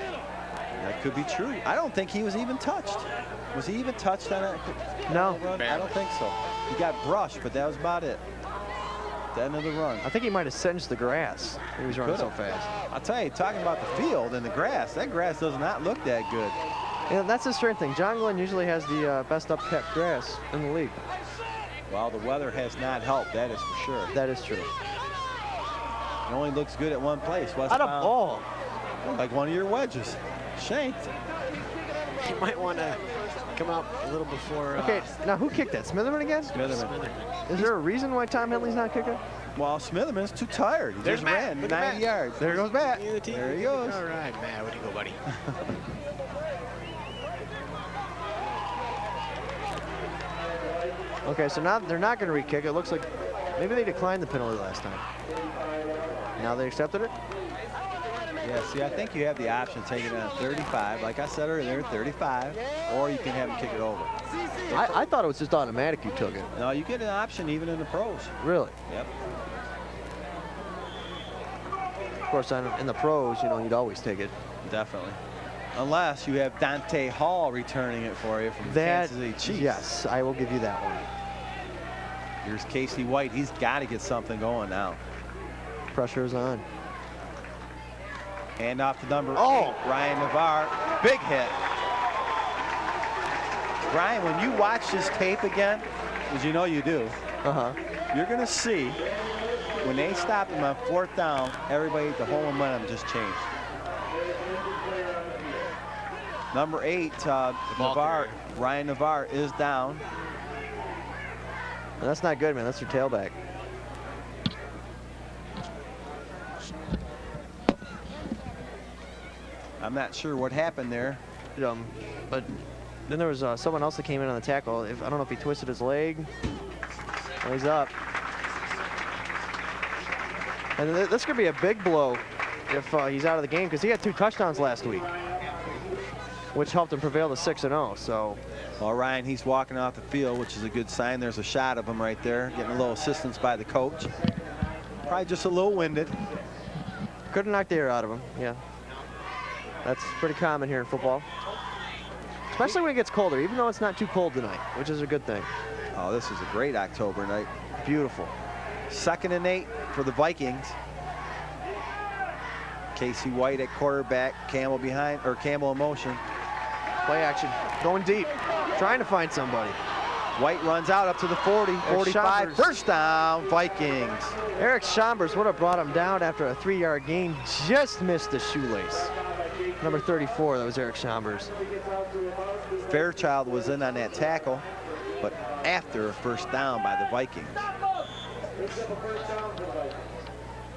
That could be true. I don't think he was even touched. Was he even touched on that? No. Run? I don't think so. He got brushed, but that was about it. The end of the run. I think he might have singed the grass. He was running so fast. I'll tell you, talking about the field and the grass, that grass does not look that good. And that's the strange thing. John Glenn usually has the best upkept grass in the league. Well, the weather has not helped, that is for sure. That is true. It only looks good at one place. Out of ball. Like one of your wedges. Shanked. You might want to come out a little before. Okay, now who kicked that? Smitherman again? Smitherman. Is there a reason why Tom Henley's not kicking? Well, Smitherman's too tired. He There's just ran Matt. 90 yards. There goes Matt. There he goes. All right, Matt. Where'd you go, buddy? Okay, so now they're not going to re-kick. It looks like maybe they declined the penalty last time. Now they accepted it? Yeah, see, I think you have the option of taking it on 35. Like I said earlier, 35, or you can have them kick it over. I thought it was just automatic you took it. No, you get an option even in the pros. Really? Yep. Of course, in the pros, you know, you'd always take it. Definitely. Unless you have Dante Hall returning it for you from the Kansas City Chiefs. Yes, I will give you that one. Here's Casey White. He's got to get something going now. Pressure is on. Hand off to number 8, Ryan Navarre. Big hit. Ryan, when you watch this tape again, as you know you do, you're going to see when they stopped him on 4th down, everybody, the whole momentum just changed. Number 8, Navarre, Ryan Navarre is down. And that's not good, man. That's your tailback. I'm not sure what happened there. But then there was someone else that came in on the tackle. I don't know if he twisted his leg. Well, he's up. And this could be a big blow if he's out of the game, because he had 2 touchdowns last week, which helped him prevail to 6-0. So, well, Ryan, he's walking off the field, which is a good sign. There's a shot of him right there, getting a little assistance by the coach. Probably just a little winded. Couldn't knock the air out of him. Yeah, that's pretty common here in football, especially when it gets colder. Even though it's not too cold tonight, which is a good thing. Oh, this is a great October night. Beautiful. 2nd and 8 for the Vikings. Casey White at quarterback, Campbell behind, or Campbell in motion. Play action, going deep, trying to find somebody. White runs out up to the 40, 45, first down, Vikings. Eric Chambers would have brought him down after a 3-yard gain, just missed the shoelace. Number 34, that was Eric Chambers. Fairchild was in on that tackle, but after a first down by the Vikings.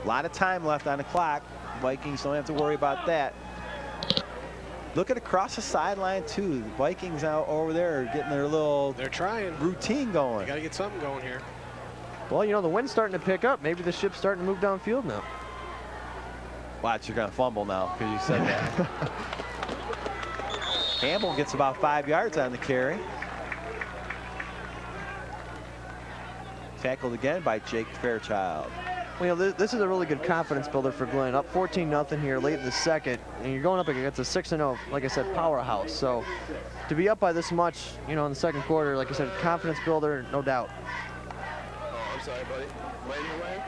A lot of time left on the clock. Vikings don't have to worry about that. Look at across the sideline too. The Vikings out over there are getting their little routine going. You got to get something going here. Well, you know, the wind's starting to pick up. Maybe the ship's starting to move downfield now. Watch, you're going to fumble now because you said that. Campbell gets about 5 yards on the carry. Tackled again by Jake Fairchild. Well, you know, this is a really good confidence builder for Glenn. Up 14-0 here late in the second, and you're going up against a 6-0, like I said, powerhouse. So to be up by this much, you know, in the second quarter, like I said, confidence builder, no doubt. Oh, I'm sorry, buddy. Right away.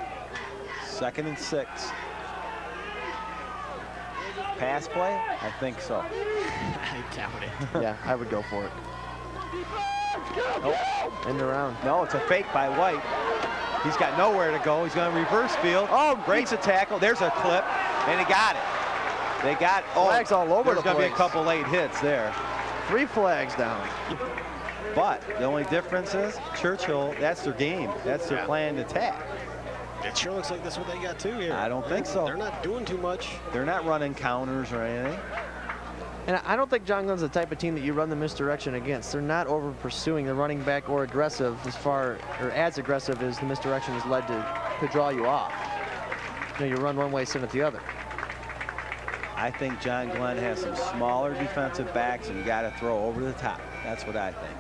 2nd and 6. Pass play? I think so. I doubt it. Yeah, I would go for it. Oh. End around. No, it's a fake by White. He's got nowhere to go. He's going to reverse field. Oh, breaks a tackle. There's a clip, and he got it. They got flags all over the place. There's going to be a couple late hits there. 3 flags down. But the only difference is Churchill, that's their game. That's their planned attack. It sure looks like that's what they got too here. I don't think so. They're not doing too much. They're not running counters or anything. And I don't think John Glenn's the type of team that you run the misdirection against. They're not over pursuing the running back or aggressive as aggressive as the misdirection has led to draw you off. You know, you run one way, send it the other. I think John Glenn has some smaller defensive backs, and you got to throw over the top. That's what I think.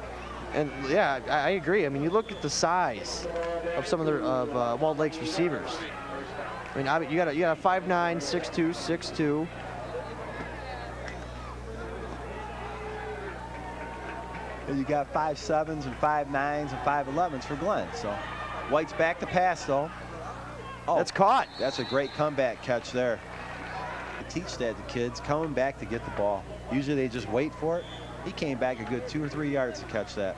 And yeah, I agree. I mean, you look at the size of some of the Walled Lake's receivers. I mean, you got a 5'9", 6'2", 6'2". And you got 5'7s and 5'9s and 5'11s for Glenn. So White's back to pass, though. Oh, that's caught. That's a great comeback catch there. I teach that to kids, coming back to get the ball. Usually they just wait for it. He came back a good 2 or 3 yards to catch that.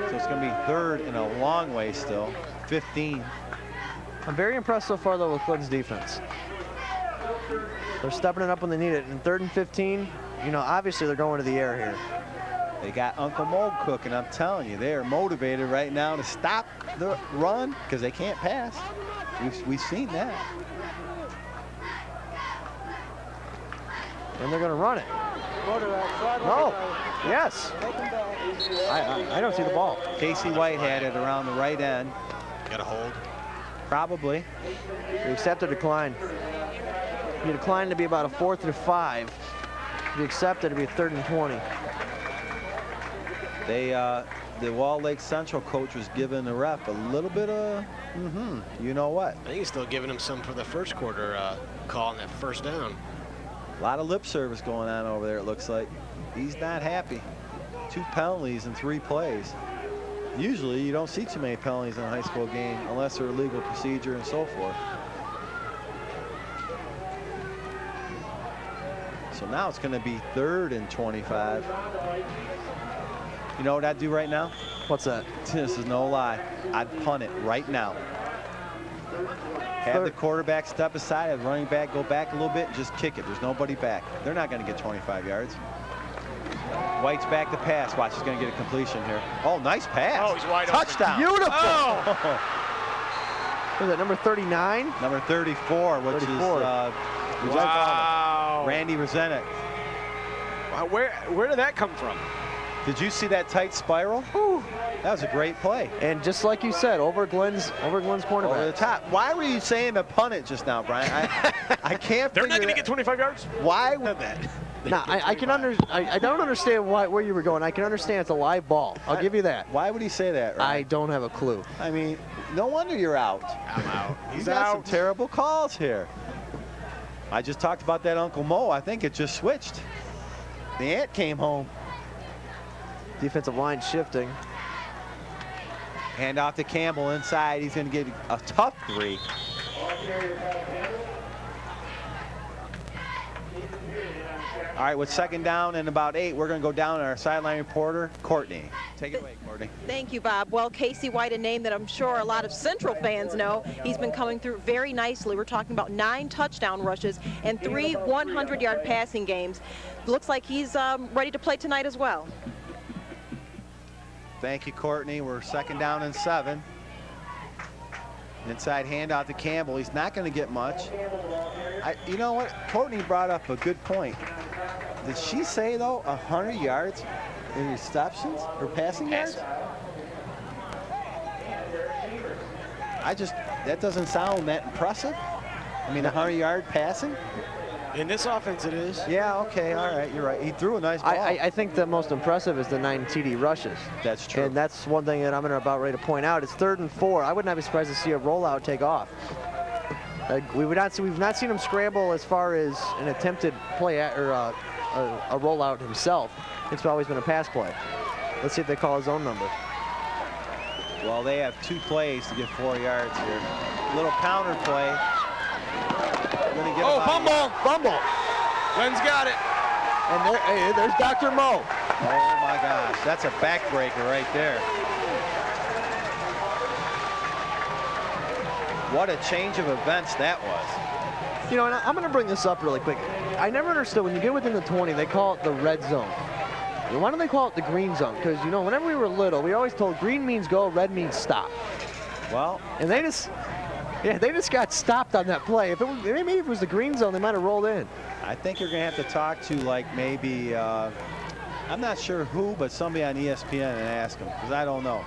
So it's going to be third and a long way still, 15. I'm very impressed so far, though, with Glenn's defense. They're stepping it up when they need it. In 3rd and 15, you know, obviously they're going to the air here. They got Uncle Mo cooking. I'm telling you, they are motivated right now to stop the run because they can't pass. We've seen that. And they're going to run it. No. Yes. I don't see the ball. Casey White had it around the right end. Got a hold? Probably. He accepted a decline. He declined to be about a 4th and 5. He accepted to be a 3rd and 20. The Lake Central coach was giving the ref a little bit of, you know what. I think he's still giving him some for the first quarter call on that first down. A lot of lip service going on over there, it looks like. He's not happy. 2 penalties in 3 plays. Usually you don't see too many penalties in a high school game unless they're legal procedure and so forth. So now it's going to be 3rd and 25. You know what I'd do right now? What's that? This is no lie. I'd punt it right now. Have the quarterback step aside, have the running back go back a little bit and just kick it. There's nobody back. They're not going to get 25 yards. White's back to pass. Watch, he's going to get a completion here. Oh, nice pass. Oh, he's wide Touchdown. open. Beautiful. Oh. Was that number 39? Number 34, which 34. is Wow. Randy Rosenek. Wow, where did that come from? Did you see that tight spiral? Whew. That was a great play. And just like you said, over Glenn's cornerback. Over the top. Why were you saying to punt it just now, Brian? I can't. They're not going to get 25 yards. Why would that? Now, I don't understand where you were going. I can understand it's a live ball. I'll give you that. Why would he say that? Right? I don't have a clue. I mean, no wonder you're out. I'm out. He's got some terrible calls here. I just talked about that Uncle Mo. I think it just switched. The aunt came home. Defensive line shifting. Hand off to Campbell inside. He's going to get a tough 3. All right, with 2nd down and about 8, we're going to go down to our sideline reporter, Courtney. Take it away, Courtney. Thank you, Bob. Well, Casey White, a name that I'm sure a lot of Central fans know. He's been coming through very nicely. We're talking about 9 touchdown rushes and 3 100-yard passing games. Looks like he's ready to play tonight as well. Thank you, Courtney. We're 2nd down and 7. Inside handoff to Campbell. He's not going to get much. You know what? Courtney brought up a good point. Did she say, though, 100 yards in receptions or passing yards? That doesn't sound that impressive. I mean, 100-yard passing? In this offense, it is. Yeah, okay, all right, you're right. He threw a nice ball. I think the most impressive is the 9 TD rushes. That's true. And that's one thing that I'm about ready to point out. It's 3rd and 4. I would not be surprised to see a rollout take off. We've not seen him scramble as far as an attempted play or a rollout himself. It's always been a pass play. Let's see if they call his own number. Well, they have 2 plays to get 4 yards here. Little counter play. Fumble. Glenn's got it. And there's Dr. Mo. Oh my gosh, that's a backbreaker right there. What a change of events that was. You know, and I'm going to bring this up really quick. I never understood when you get within the 20, they call it the red zone. Why don't they call it the green zone? Because, you know, whenever we were little, we always told green means go, red means stop. Well, and they just got stopped on that play. Maybe if it was the green zone, they might have rolled in. I think you're going to have to talk to, like, maybe, I'm not sure who, but somebody on ESPN and ask them, because I don't know.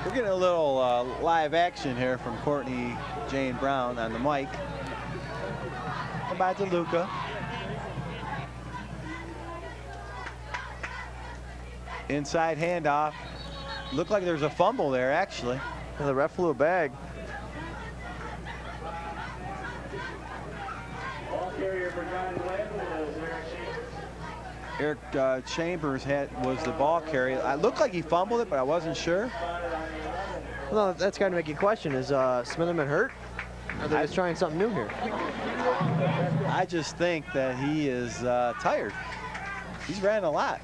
We're getting a little live action here from Courtney Jane Brown on the mic. About to Luca. Inside handoff. Looked like there's a fumble there, actually. And the ref flew a bag. Eric Chambers was the ball carrier. It looked like he fumbled it, but I wasn't sure. Well, that's got to make you question, is Smitherman hurt? Or are they just trying something new here? I just think that he is tired. He's ran a lot.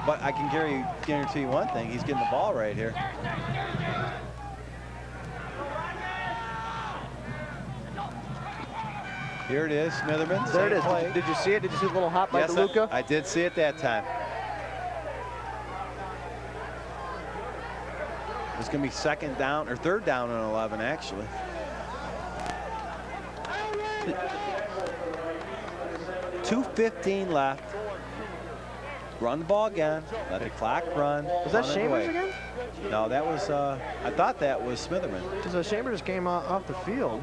But I can guarantee you one thing, he's getting the ball right here. Here it is, Smitherman. There it is. Did you see it? Did you see the little hop by DeLuca? I did see it that time. It's going to be second down, or third down on 11, actually. .2:15 left. Run the ball again. Let the clock run. Was that Chambers again? No, that was, I thought that was Smitherman. Because Chambers just came off the field.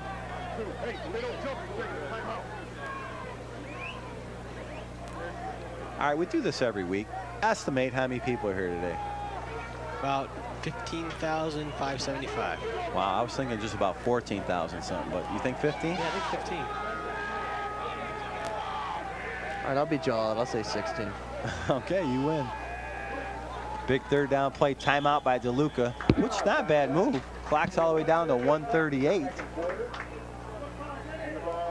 All right, we do this every week. Estimate how many people are here today. About 15,575. Wow, I was thinking just about 14,000 something, but you think 15? Yeah, I think 15. All right, I'll beat you all out. I'll say 16. Okay, you win. Big third down play, timeout by DeLuca, which is not a bad move. Clock's all the way down to 1:38.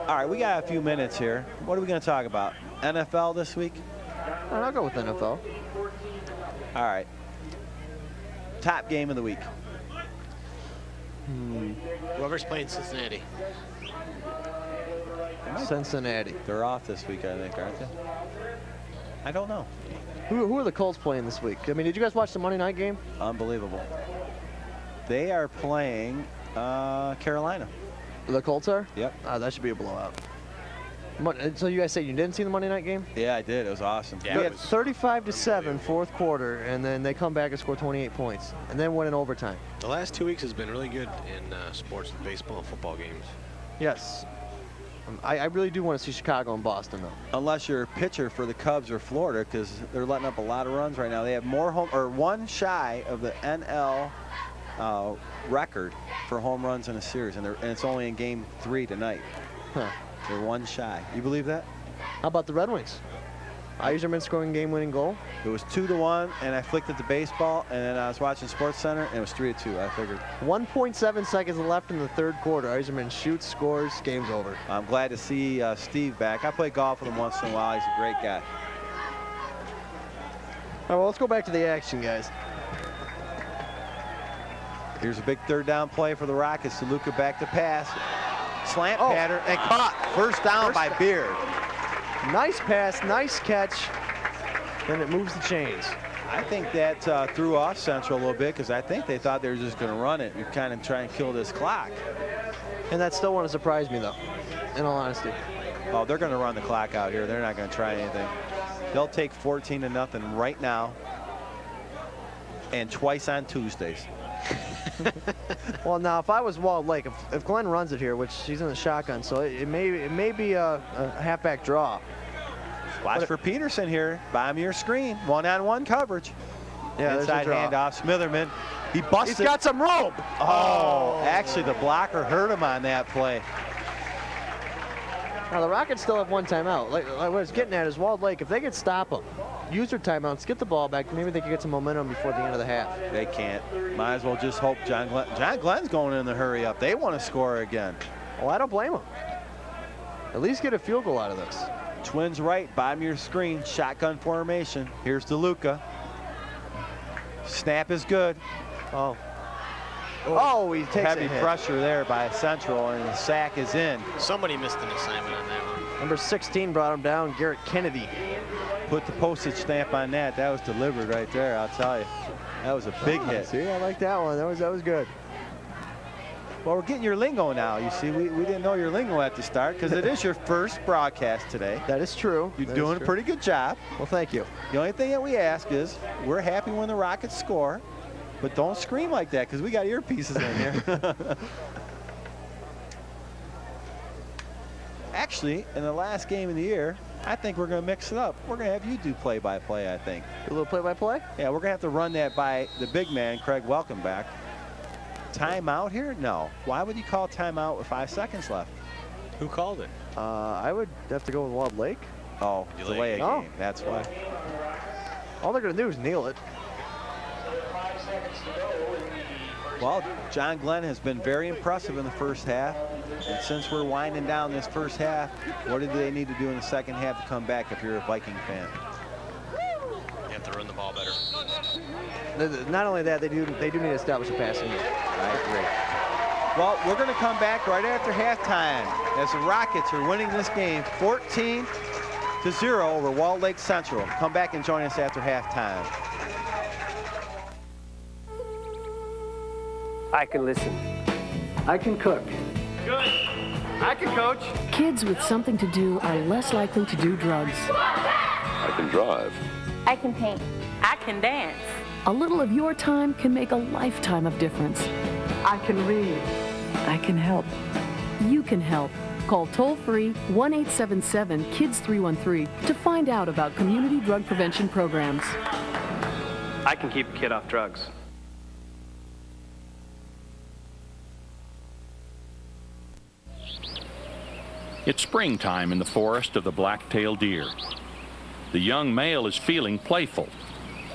All right, we got a few minutes here. What are we going to talk about? NFL this week? I'll go with NFL. All right. Top game of the week. Whoever's playing Cincinnati. Cincinnati. They're off this week, I think, aren't they? I don't know. Who are the Colts playing this week? I mean, did you guys watch the Monday night game? Unbelievable. They are playing Carolina. The Colts are? Yep. That should be a blowout. So you guys say you didn't see the Monday night game? Yeah, I did. It was awesome. Yeah, we had 35-7 fourth quarter, and then they come back and score 28 points, and then win in overtime. The last 2 weeks has been really good in sports, baseball, and football games. Yes. I really do want to see Chicago and Boston, though. Unless you're a pitcher for the Cubs or Florida, because they're letting up a lot of runs right now. They have more one shy of the NL record for home runs in a series, and it's only in Game 3 tonight. Huh. They're one shy. You believe that? How about the Red Wings? Yzerman scoring game-winning goal. It was 2-1, and I flicked it to baseball, and then I was watching SportsCenter, and it was 3-2. I figured. 1.7 seconds left in the third quarter. Yzerman shoots, scores, game's over. I'm glad to see Steve back. I play golf with him once in a while. He's a great guy. All right, well, let's go back to the action, guys. Here's a big third down play for the Rockets. DeLuca back to pass. Slant pattern and caught. First down by Beard. Nice pass, nice catch. Then it moves the chains. I think that threw off Central a little bit because I think they thought they were just going to run it and kind of try and kill this clock. And that still wouldn't surprise me, though, in all honesty. Oh, they're going to run the clock out here. They're not going to try anything. They'll take 14-0 right now and twice on Tuesdays. Well, now, if I was Walled Lake, if Glenn runs it here, which he's in the shotgun, so it may be a halfback draw. Watch for Peterson here. Bottom of your screen. One-on-one coverage. Yeah, inside handoff. Smitherman. He busted. He's got some room. Oh, actually, the blocker hurt him on that play. Now, the Rockets still have one timeout. Like what I was getting at is Walled Lake, if they could stop them, use their timeouts, get the ball back, maybe they could get some momentum before the end of the half. They can't. Might as well just hope John Glenn's going in the hurry up. They want to score again. Well, I don't blame them. At least get a field goal out of this. Twins right, bottom of your screen, shotgun formation. Here's DeLuca. Snap is good. Oh, he takes heavy pressure there by Central, and the sack is in. Somebody missed an assignment on that one. Number 16 brought him down, Garrett Kennedy. Put the postage stamp on that. That was delivered right there, I'll tell you. That was a big hit. See, I like that one. That was good. Well, we're getting your lingo now. You see, we didn't know your lingo at the start because it is your first broadcast today. That is true. You're doing a pretty good job. Well, thank you. The only thing that we ask is we're happy when the Rockets score, but don't scream like that because we got earpieces in here. Actually, in the last game of the year, I think we're going to mix it up. We're going to have you do play-by-play, I think. A little play-by-play? Yeah, we're going to have to run that by the big man, Craig Welcomeback. Timeout here? No. Why would you call timeout with 5 seconds left? Who called it? I would have to go with Walled Lake. Oh, delay a game. That's why. All they're going to do is kneel it. Well, John Glenn has been very impressive in the first half. And since we're winding down this first half, what do they need to do in the second half to come back if you're a Viking fan? You have to run the ball better. Not only that, they do need to establish a passing game. I agree. Well, we're going to come back right after halftime as the Rockets are winning this game 14-0 over Walled Lake Central. Come back and join us after halftime. I can listen. I can cook. Good. I can coach. Kids with something to do are less likely to do drugs. I can drive. I can paint. I can dance. A little of your time can make a lifetime of difference. I can read. I can help. You can help. Call toll-free 1-877-KIDS-313 to find out about community drug prevention programs. I can keep a kid off drugs. It's springtime in the forest of the black-tailed deer. The young male is feeling playful.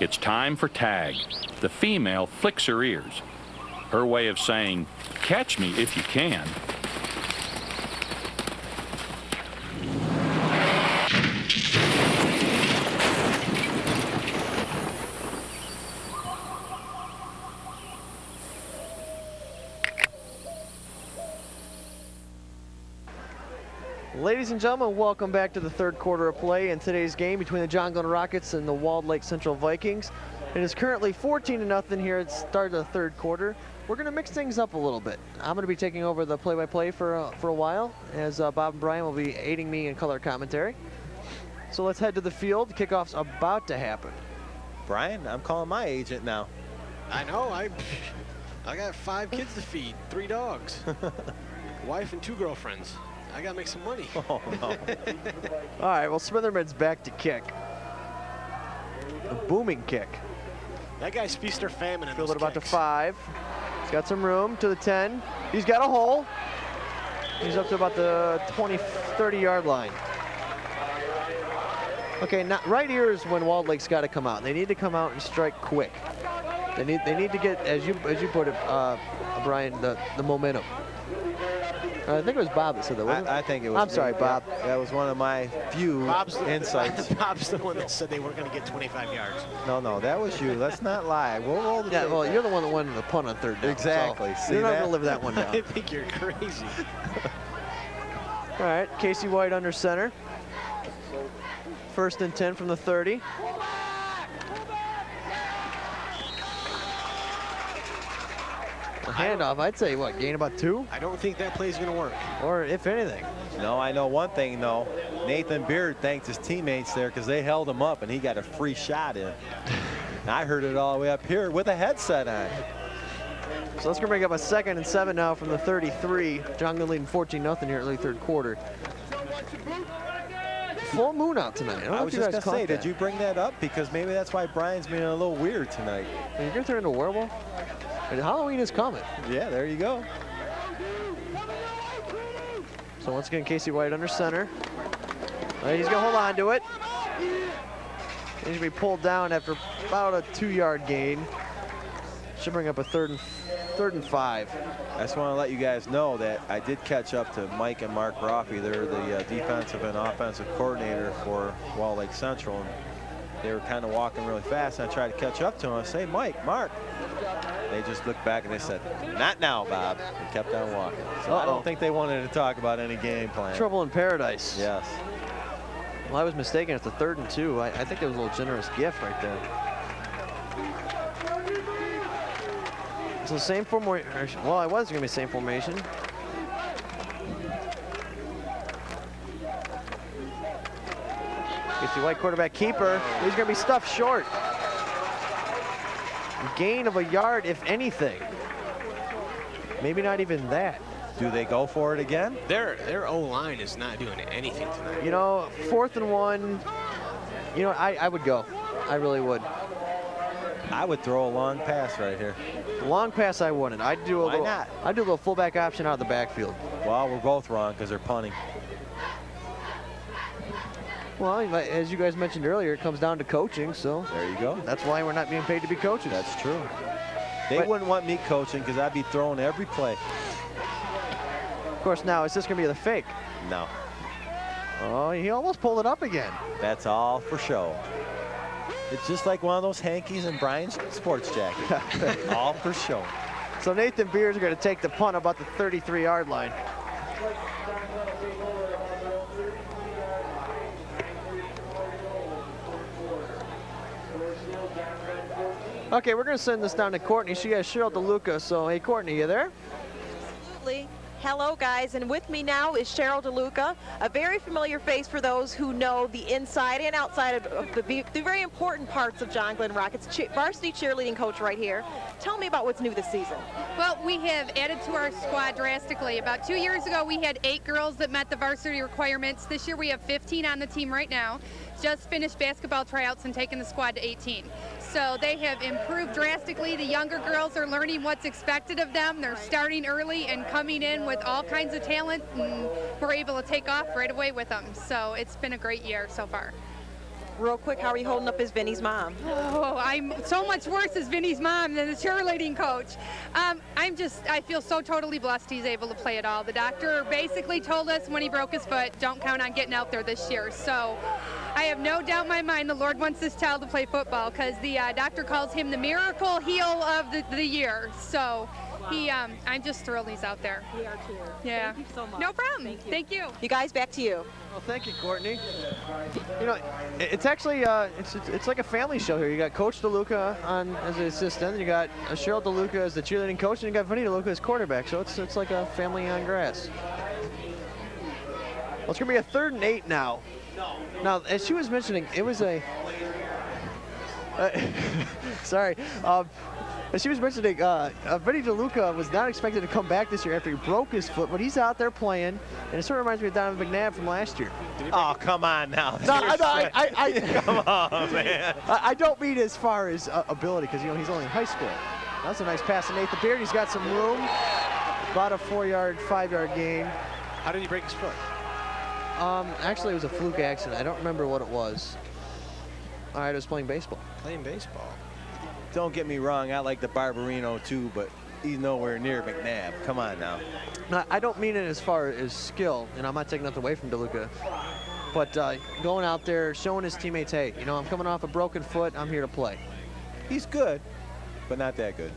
It's time for tag. The female flicks her ears. Her way of saying, "Catch me if you can." Ladies and gentlemen, welcome back to the third quarter of play in today's game between the John Glenn Rockets and the Walled Lake Central Vikings. It is currently 14-0 here at the start of the third quarter. We're going to mix things up a little bit. I'm going to be taking over the play-by-play for a while, as Bob and Brian will be aiding me in color commentary. So let's head to the field. Kickoff's about to happen. Brian, I'm calling my agent now. I know. I got 5 kids to feed, 3 dogs, wife and 2 girlfriends. I gotta make some money. Oh, no. All right, well, Smitherman's back to kick. A booming kick. That guy's feast or famine in Field those it about kicks. to 5. He's got some room to the 10. He's got a hole. He's up to about the 20, 30-yard line. Okay, now, right here is when Walled Lake's got to come out. They need to come out and strike quick. They need to get, as you put it, Brian, the momentum. I think it was Bob that said that, wasn't it? I think it was. I'm sorry, Bob. That was one of my few insights. Bob's the one that said they weren't going to get 25 yards. No, that was you. Let's not lie. We'll roll the tape. Well, you're the one that wanted the punt on third down. Exactly. So See you're not that? going to live that one down. I think you're crazy. All right, Casey White under center. 1st and 10 from the 30. A handoff, I'd say, what, gain about 2? I don't think that play's going to work. Or if anything. No, I know one thing, though. Nathan Beard thanked his teammates there because they held him up and he got a free shot in. And I heard it all the way up here with a headset on. So let's bring up a 2nd and 7 now from the 33. John Glenn leading 14-0 here early third quarter. Full moon out tonight. I don't know I was if you just guys going to say, caught that. did you bring that up? Because maybe that's why Brian's being a little weird tonight. Are you going to turn into a werewolf? And Halloween is coming. Yeah, there you go. So once again, Casey White under center. He's going to hold on to it. He's going to be pulled down after about a 2-yard gain. Should bring up a third and 5. I just want to let you guys know that I did catch up to Mike and Mark Roffey. They're the defensive and offensive coordinator for Walled Lake Central. And they were kind of walking really fast, and I tried to catch up to them. I say, Mike, Mark. They just looked back and they said, "Not now, Bob," and kept on walking. So I don't think they wanted to talk about any game plan. Trouble in paradise. Yes. Well, I was mistaken. It's a 3rd and 2. I think it was a little generous gift right there. So same formation. Well, I was going to be same formation. Casey White, quarterback keeper. He's going to be stuffed short. Gain of a yard, if anything. Maybe not even that. Do they go for it again? Their O-line is not doing anything tonight. You know, 4th and 1. You know, I would go. I really would. I would throw a long pass right here. Long pass, I wouldn't. I'd do a Why little. not? I'd do a little fullback option out of the backfield. Well, we're both wrong because they're punting. Well, as you guys mentioned earlier, it comes down to coaching, so there you go. That's why we're not being paid to be coaches. That's true. They wouldn't want me coaching because I'd be throwing every play. Of course, now, is this going to be the fake? No. Oh, he almost pulled it up again. That's all for show. It's just like one of those hankies in Brian's sports jacket. All for show. So Nathan Beers is going to take the punt about the 33-yard line. Okay, we're going to send this down to Courtney. She has Cheryl DeLuca. So, hey, Courtney, you there? Absolutely. Hello, guys, and with me now is Cheryl DeLuca, a very familiar face for those who know the inside and outside of the very important parts of John Glenn Rockets. Varsity cheerleading coach right here. Tell me about what's new this season. Well, we have added to our squad drastically. About 2 years ago, we had 8 girls that met the varsity requirements. This year, we have 15 on the team right now. Just finished basketball tryouts and taken the squad to 18. So they have improved drastically. The younger girls are learning what's expected of them. They're starting early and coming in with all kinds of talent, and we're able to take off right away with them. So it's been a great year so far. Real quick, how are you holding up as Vinny's mom? Oh, I'm so much worse as Vinny's mom than the cheerleading coach. I feel so totally blessed he's able to play it all. The doctor basically told us when he broke his foot, don't count on getting out there this year. So I have no doubt in my mind the Lord wants this child to play football because the doctor calls him the miracle heel of the year. So I'm just thrilled he's out there. We are too. Yeah. Thank you so much. No problem. Thank you. You guys, back to you. Well, thank you, Courtney. You know, it's actually it's like a family show here. You got Coach DeLuca on as an assistant, you got Cheryl DeLuca as the cheerleading coach, and you got Vinny DeLuca as quarterback. So it's like a family on grass. Well, it's gonna be a 3rd and 8 now. Now, as she was mentioning, it was a sorry. As she was mentioning, Vinny DeLuca was not expected to come back this year after he broke his foot, but he's out there playing, and it sort of reminds me of Donovan McNabb from last year. Oh, come on now. No, Come on, man. I don't mean as far as ability, because, you know, he's only in high school. That's a nice pass to Nathan Beard. He's got some room. About a 4-yard, 5-yard gain. How did he break his foot? Actually, it was a fluke accident. I don't remember what it was. All right, I was playing baseball. Playing baseball. Don't get me wrong, I like the Barbarino too, but he's nowhere near McNabb. Come on now. No, I don't mean it as far as skill, and I'm not taking nothing away from DeLuca. But going out there, showing his teammates, hey, you know, I'm coming off a broken foot, I'm here to play. He's good, but not that good.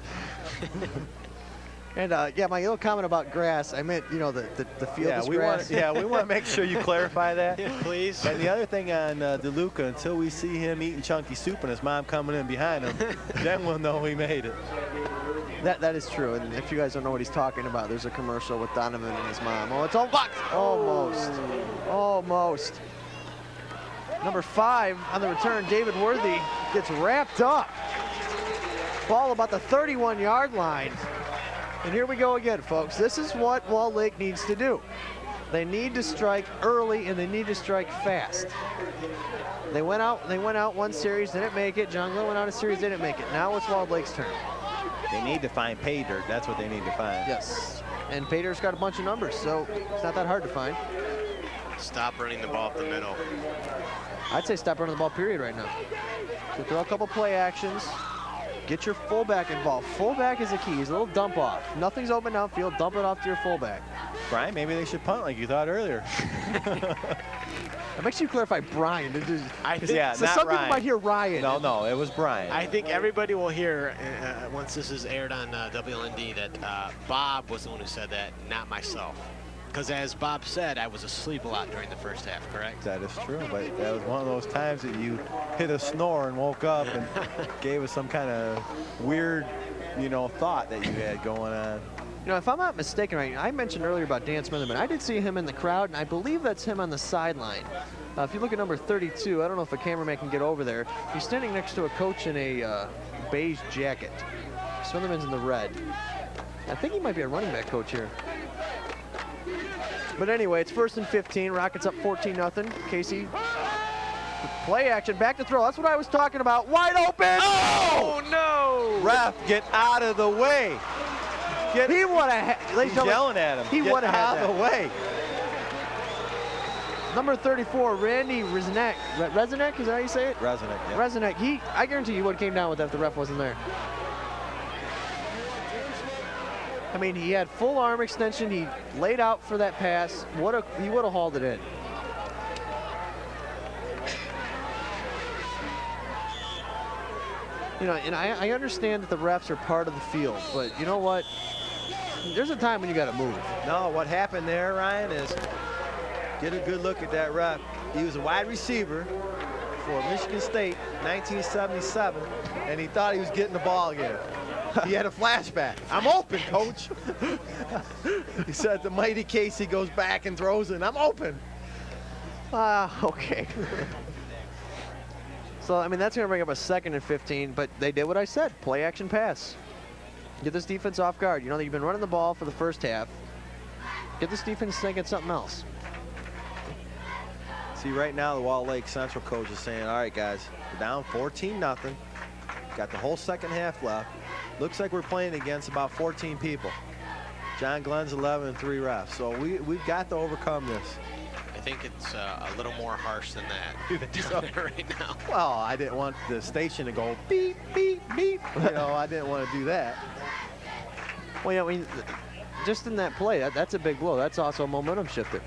And yeah, my little comment about grass, I meant, you know, the field is grass. We want to make sure you clarify that. Yeah, please. And the other thing on DeLuca, until we see him eating chunky soup and his mom coming in behind him, then we'll know he made it. That is true. And if you guys don't know what he's talking about, there's a commercial with Donovan and his mom. Oh, it's all blocked. Almost. Almost. Number 5 on the return, David Worthy gets wrapped up. Ball about the 31-yard line. And here we go again, folks. This is what Wall Lake needs to do. They need to strike early, and they need to strike fast. They went out one series, didn't make it. John Glenn went out a series, didn't make it. Now it's Wall Lake's turn. They need to find pay dirt. That's what they need to find. Yes. And pay dirt's got a bunch of numbers, so it's not that hard to find. Stop running the ball up the middle. I'd say stop running the ball, period, right now. So throw a couple play actions. Get your fullback involved. Fullback is the key. He's a little dump off. Nothing's open downfield. Dump it off to your fullback. Brian, maybe they should punt like you thought earlier. Make sure you clarify Brian. Yeah, so not some Ryan. people might hear Ryan. No, it was Brian. I think everybody will hear once this is aired on WLND that Bob was the one who said that, not myself. Because as Bob said, I was asleep a lot during the first half, correct? That is true, but that was one of those times that you hit a snore and woke up and gave us some kind of weird, you know, thought that you had going on. You know, if I'm not mistaken, right, I mentioned earlier about Dan Smitherman. I did see him in the crowd, and I believe that's him on the sideline. If you look at number 32, I don't know if a cameraman can get over there. He's standing next to a coach in a beige jacket. Smitherman's in the red. I think he might be a running back coach here. But anyway, it's 1st and 15. Rockets up 14-0. Casey, play action, back to throw. That's what I was talking about. Wide open. Oh, no! Ref, get out of the way. He would have. He's yelling at him. He would have had out of the way. Number 34, Randy Reznek. Reznek, is that how you say it? Reznek, yeah. Reznek, I guarantee you would have came down with that if the ref wasn't there. I mean, he had full arm extension. He laid out for that pass. He would have hauled it in. You know, and I understand that the refs are part of the field, but you know what? There's a time when you got to move. No, what happened there, Ryan, is get a good look at that ref. He was a wide receiver for Michigan State, 1977, and he thought he was getting the ball again. He had a flashback. I'm open, coach. He said the mighty Casey goes back and throws it, and I'm open. Okay. So, I mean, that's going to bring up a 2nd and 15, but they did what I said, play action pass. Get this defense off guard. You know that you've been running the ball for the first half. Get this defense thinking something else. See, right now, the Lake Central coach is saying, all right, guys, we're down 14-0. Got the whole second half left. Looks like we're playing against about 14 people. John Glenn's 11 and 3 refs. So we've got to overcome this. I think it's a little more harsh than that down there right now. Well, I didn't want the station to go beep, beep, beep. You know, I didn't want to do that. Well, yeah, I mean, just in that play, that's a big blow. That's also a momentum shifter.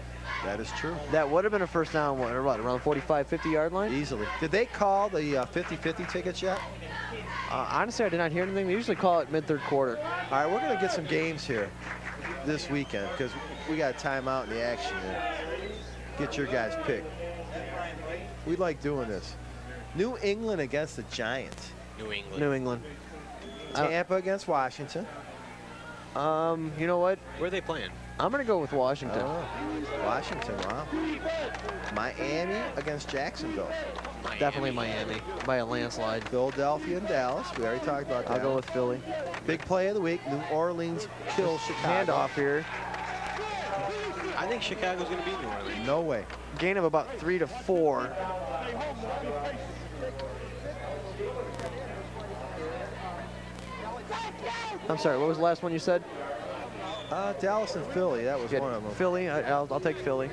That is true. That would have been a first down, what, around 45, 50-yard line? Easily. Did they call the 50-50 tickets yet? Honestly, I did not hear anything. They usually call it mid-third quarter. All right, we're going to get some games here this weekend because we got a timeout in the action here. Get your guys' pick. We like doing this. New England against the Giants. New England. Tampa against Washington. You know what? Where are they playing? I'm going to go with Washington. Washington, wow. Miami against Jacksonville. Definitely Miami by a landslide. Philadelphia and Dallas. We already talked about that. I'll go with Philly. Big play of the week. New Orleans kills Chicago. Handoff here. I think Chicago's going to beat New Orleans. No way. Gain of about 3 to 4. I'm sorry, what was the last one you said? Dallas and Philly, that was one of them. Philly, I'll take Philly.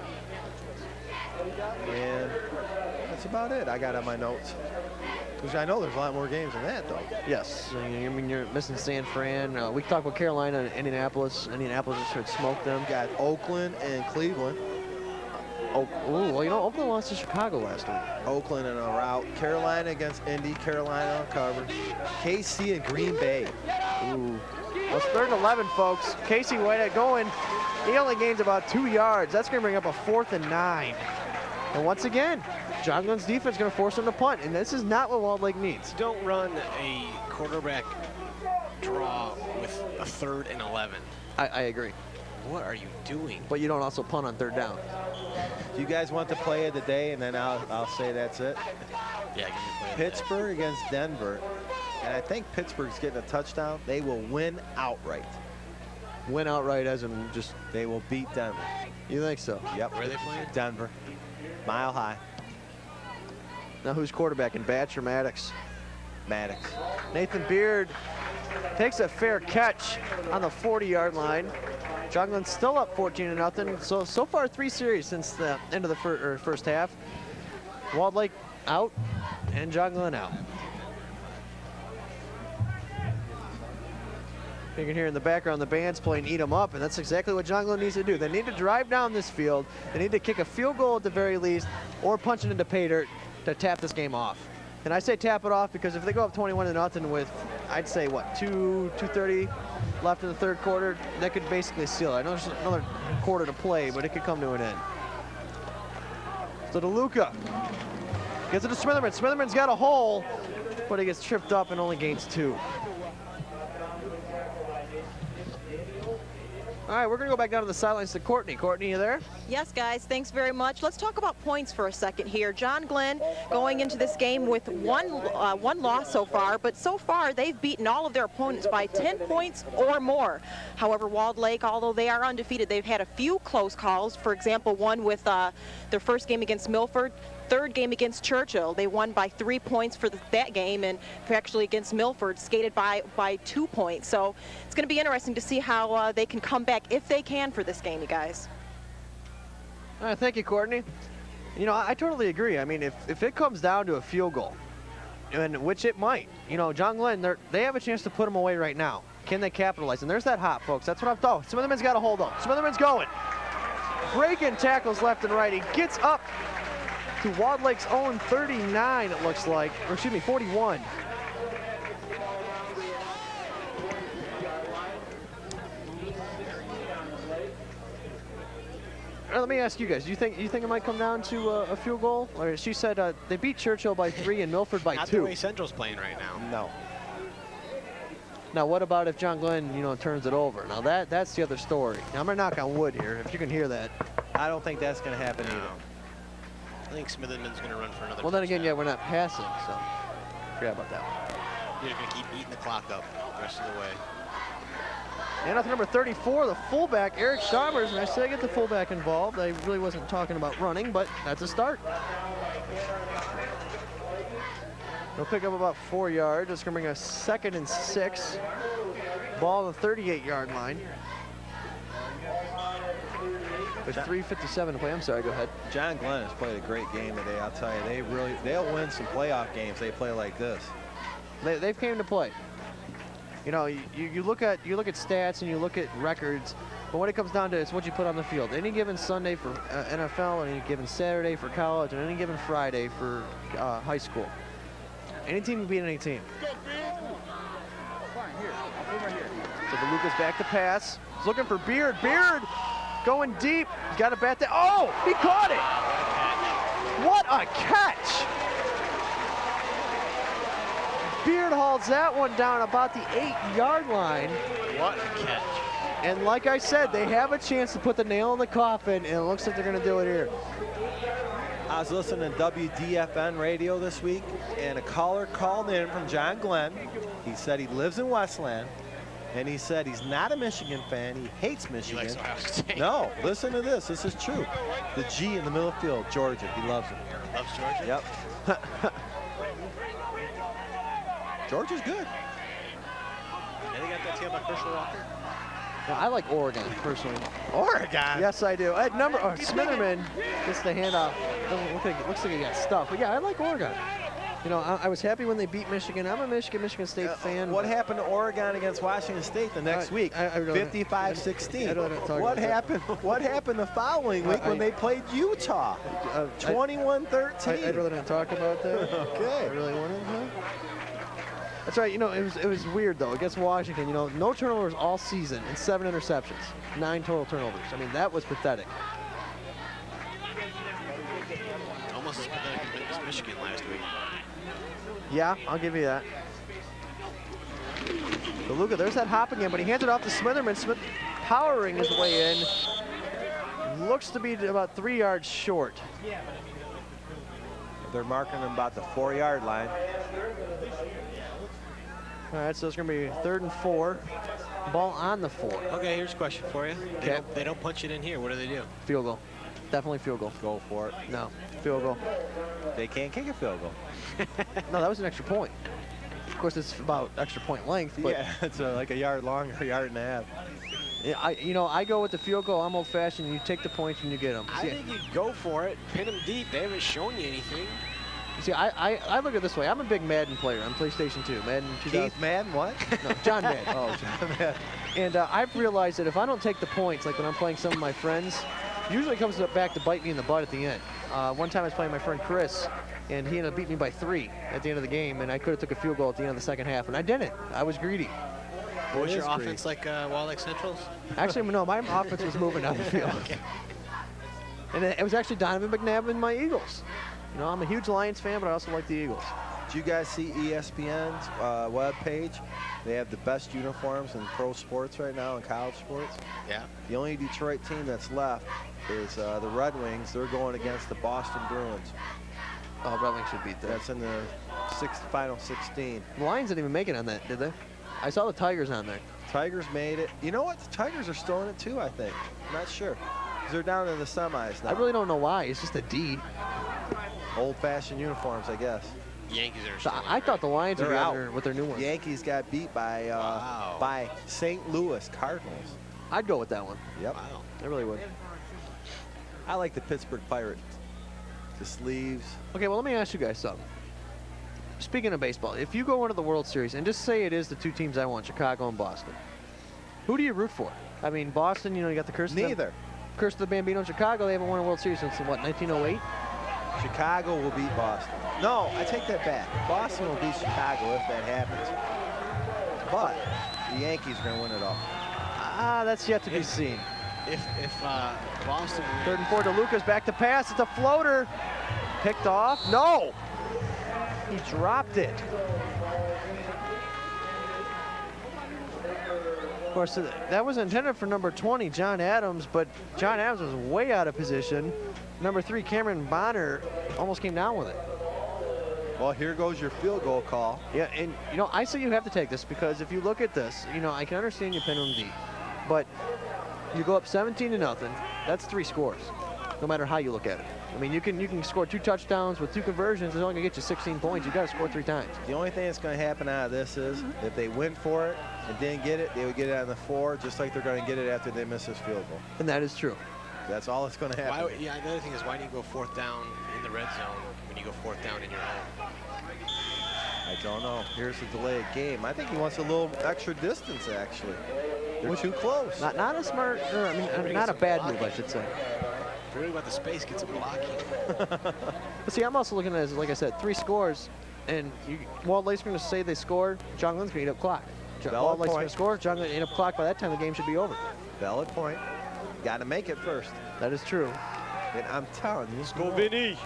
And that's about it I got on my notes. Because I know there's a lot more games than that, though. Yes, I mean, you're missing San Fran. We talked about Carolina and Indianapolis. Indianapolis just sort of smoked them. Got Oakland and Cleveland. Well, you know, Oakland lost to Chicago last week. Oakland in a rout. Carolina against Indy. Carolina on cover. KC and Green Bay. Ooh. Well, it's 3rd and 11, folks. Casey Whitehead going. He only gains about 2 yards. That's going to bring up a 4th and 9. And once again, John Glenn's defense is going to force him to punt, and this is not what Walled Lake needs. Don't run a quarterback draw with a 3rd and 11. I agree. What are you doing? But you don't also punt on 3rd down. Do you guys want the play of the day, and then I'll say that's it? Yeah, give me the play of Pittsburgh against Denver. And I think Pittsburgh's getting a touchdown. They will win outright. Win outright as in just... They will beat Denver. You think so? Yep. Where are they playing? Denver. Mile High. Now who's quarterbacking, Batch or Maddox? Maddox. Nathan Beard takes a fair catch on the 40-yard line. John Glenn's still up 14-0. So far 3 series since the end of the first half. Walled Lake out and John Glenn out. You can hear in the background the band's playing Eat 'em Up, and that's exactly what John Glenn needs to do. They need to drive down this field. They need to kick a field goal at the very least, or punch it into pay dirt to tap this game off. And I say tap it off because if they go up 21-0 with, I'd say, what, 2:30 left in the 3rd quarter, that could basically seal it. I know there's another quarter to play, but it could come to an end. So DeLuca gets it to Smitherman. Smitherman's got a hole, but he gets tripped up and only gains 2. All right, we're going to go back down to the sidelines to Courtney. Courtney, you there? Yes, guys, thanks very much. Let's talk about points for a second here. John Glenn going into this game with one loss so far, but so far they've beaten all of their opponents by 10 points or more. However, Walled Lake, although they are undefeated, they've had a few close calls. For example, one with their first game against Milford. third game against Churchill. They won by 3 points for that game, and actually against Milford, skated by 2 points. So it's going to be interesting to see how they can come back, if they can, for this game, you guys. All right, thank you, Courtney. You know, I totally agree. I mean, if it comes down to a field goal, and which it might, you know, John Glenn, they have a chance to put them away right now. Can they capitalize? And there's that hop, folks. That's what I'm talking. Smitherman's got a hold on. Smitherman's going. Breaking tackles left and right. He gets up to Walled Lake's own 39, it looks like. Or excuse me, 41. Let me ask you guys, do you think it might come down to a field goal? Or she said they beat Churchill by 3 and Milford by 2. Not the way Central's playing right now. No. Now, what about if John Glenn, you know, turns it over? Now, that's the other story. Now, I'm going to knock on wood here, if you can hear that. I don't think that's going to happen either. I think Smitherman's going to run for another Well, then again, touchdown. yeah, we're not passing, so forget about that one. You're going to keep eating the clock up the rest of the way. And at number 34, the fullback, Eric Chalmers. And I say get the fullback involved. I really wasn't talking about running, but that's a start. They'll pick up about 4 yards. It's going to bring us 2nd and 6. Ball on the 38-yard line. With 3:57 to play. I'm sorry, go ahead. John Glenn has played a great game today. I'll tell you, they'll win some playoff games. They play like this. They've came to play. You know, you look at stats and you look at records, but when it comes down to it, it's what you put on the field. Any given Sunday for NFL, any given Saturday for college, and any given Friday for high school. Any team can beat any team. So DeLuca's back to pass. He's looking for Beard. Beard going deep. He's got to bat that. Oh, he caught it. What a catch. Beard hauls that one down about the 8-yard line. What a catch. And like I said, they have a chance to put the nail in the coffin, and it looks like they're going to do it here. I was listening to WDFN radio this week, and a caller called in from John Glenn. He said he lives in Westland, and he said he's not a Michigan fan. He hates Michigan. He likes Ohio State. No, listen to this. This is true. The G in the middle field, Georgia. He loves it. Loves Georgia? Yep. Georgia's good. And they got that team by Christian Walker. Now, I like Oregon, personally. Oregon? Yes, I do. At number, Smitherman gets the handoff. Looks like he got stuffed. But yeah, I like Oregon. You know, I was happy when they beat Michigan. I'm a Michigan State fan. What happened to Oregon against Washington State the next week? 55-16. What happened? What happened the following week when they played Utah? 21-13. I'd rather not talk about that. Okay. I really wanted to. That's right. You know, it was weird though against Washington. You know, no turnovers all season and 7 interceptions, 9 total turnovers. I mean, that was pathetic. Almost as pathetic as Michigan last week. Yeah, I'll give you that. DeLuca, there's that hop again, but he hands it off to Smitherman. Smith powering his way in. Looks to be about 3 yards short. They're marking him about the 4-yard line. All right, so it's going to be 3rd and 4. Ball on the 4. Okay, here's a question for you. Okay. They don't punch it in here. What do they do? Field goal. Definitely field goal. Go for it. No, field goal. They can't kick a field goal. No, that was an extra point. Of course, it's about extra point length. But yeah, it's like a yard long, a yard and a half. Yeah, I go with the field goal. I'm old-fashioned. You take the points when you get them. I think you go for it, pin them deep. They haven't shown you anything. See, I look at it this way. I'm a big Madden player on PlayStation 2. Madden 2000. Keith Madden, what? No, John Madden. Oh, John Madden. And I've realized that if I don't take the points, like when I'm playing some of my friends, usually it comes back to bite me in the butt at the end. One time I was playing my friend Chris, and he ended up beating me by 3 at the end of the game, and I could have took a field goal at the end of the second half, and I didn't. I was greedy. What was your offense like Walled Lake Central's? Actually, no, my offense was moving down the field. Okay. And it was actually Donovan McNabb and my Eagles. You know, I'm a huge Lions fan, but I also like the Eagles. Did you guys see ESPN's web page? They have the best uniforms in pro sports right now, in college sports. Yeah. The only Detroit team that's left is the Red Wings. They're going against the Boston Bruins. Oh, Red Wings should beat them. That's in the final 16. The Lions didn't even make it on that, did they? I saw the Tigers on there. Tigers made it. You know what? The Tigers are still in it too, I think. I'm not sure. 'Cause they're down in the semis now. I really don't know why. It's just a D. Old-fashioned uniforms, I guess. Yankees are So still I thought the Lions would They're be out. out there with their new ones. Yankees got beat by St. Louis Cardinals. I'd go with that one. Yep. Wow. I really would. I like the Pittsburgh Pirates. The sleeves. Okay, well, let me ask you guys something. Speaking of baseball, if you go into the World Series, and just say it is the two teams I want, Chicago and Boston, who do you root for? I mean, Boston, you know, you got the curse of Neither. Curse of the Bambino in Chicago. They haven't won a World Series since, what, 1908? Chicago will beat Boston. No, I take that back. Boston will beat Chicago if that happens. But the Yankees are going to win it all. That's yet to be seen. If Boston... 3rd and 4 to Lucas, back to pass. It's a floater. Picked off. No! He dropped it. Of course, that was intended for number 20, John Adams, but John Adams was way out of position. Number 3, Cameron Bonner, almost came down with it. Well, here goes your field goal call. Yeah, and, you know, I say you have to take this because if you look at this, you know, I can understand you pin them deep, but you go up 17-0, that's 3 scores, no matter how you look at it. I mean, you can score 2 touchdowns with 2 conversions. It's only going to get you 16 points. You got to score 3 times. The only thing that's going to happen out of this is if they went for it and didn't get it, they would get it on the 4, just like they're going to get it after they miss this field goal. And that is true. That's all that's going to happen. Yeah, the other thing is, why do you go 4th down in the red zone when you go 4th down in your own? I don't know. Here's the delayed game. I think he wants a little extra distance, actually. They're too close. Not a smart, or, I mean, not a bad move, I should say. Forget about the space, get some blocking. But see, I'm also looking at it as, like I said, 3 scores, and Walt Lake's going to say they scored, John Glenn's going to eat up clock. Walt Lake's going to score, John Glenn eat up clock. By that time, the game should be over. Valid point. Got to make it first. That is true. And I'm telling you. Let's go, Vinny.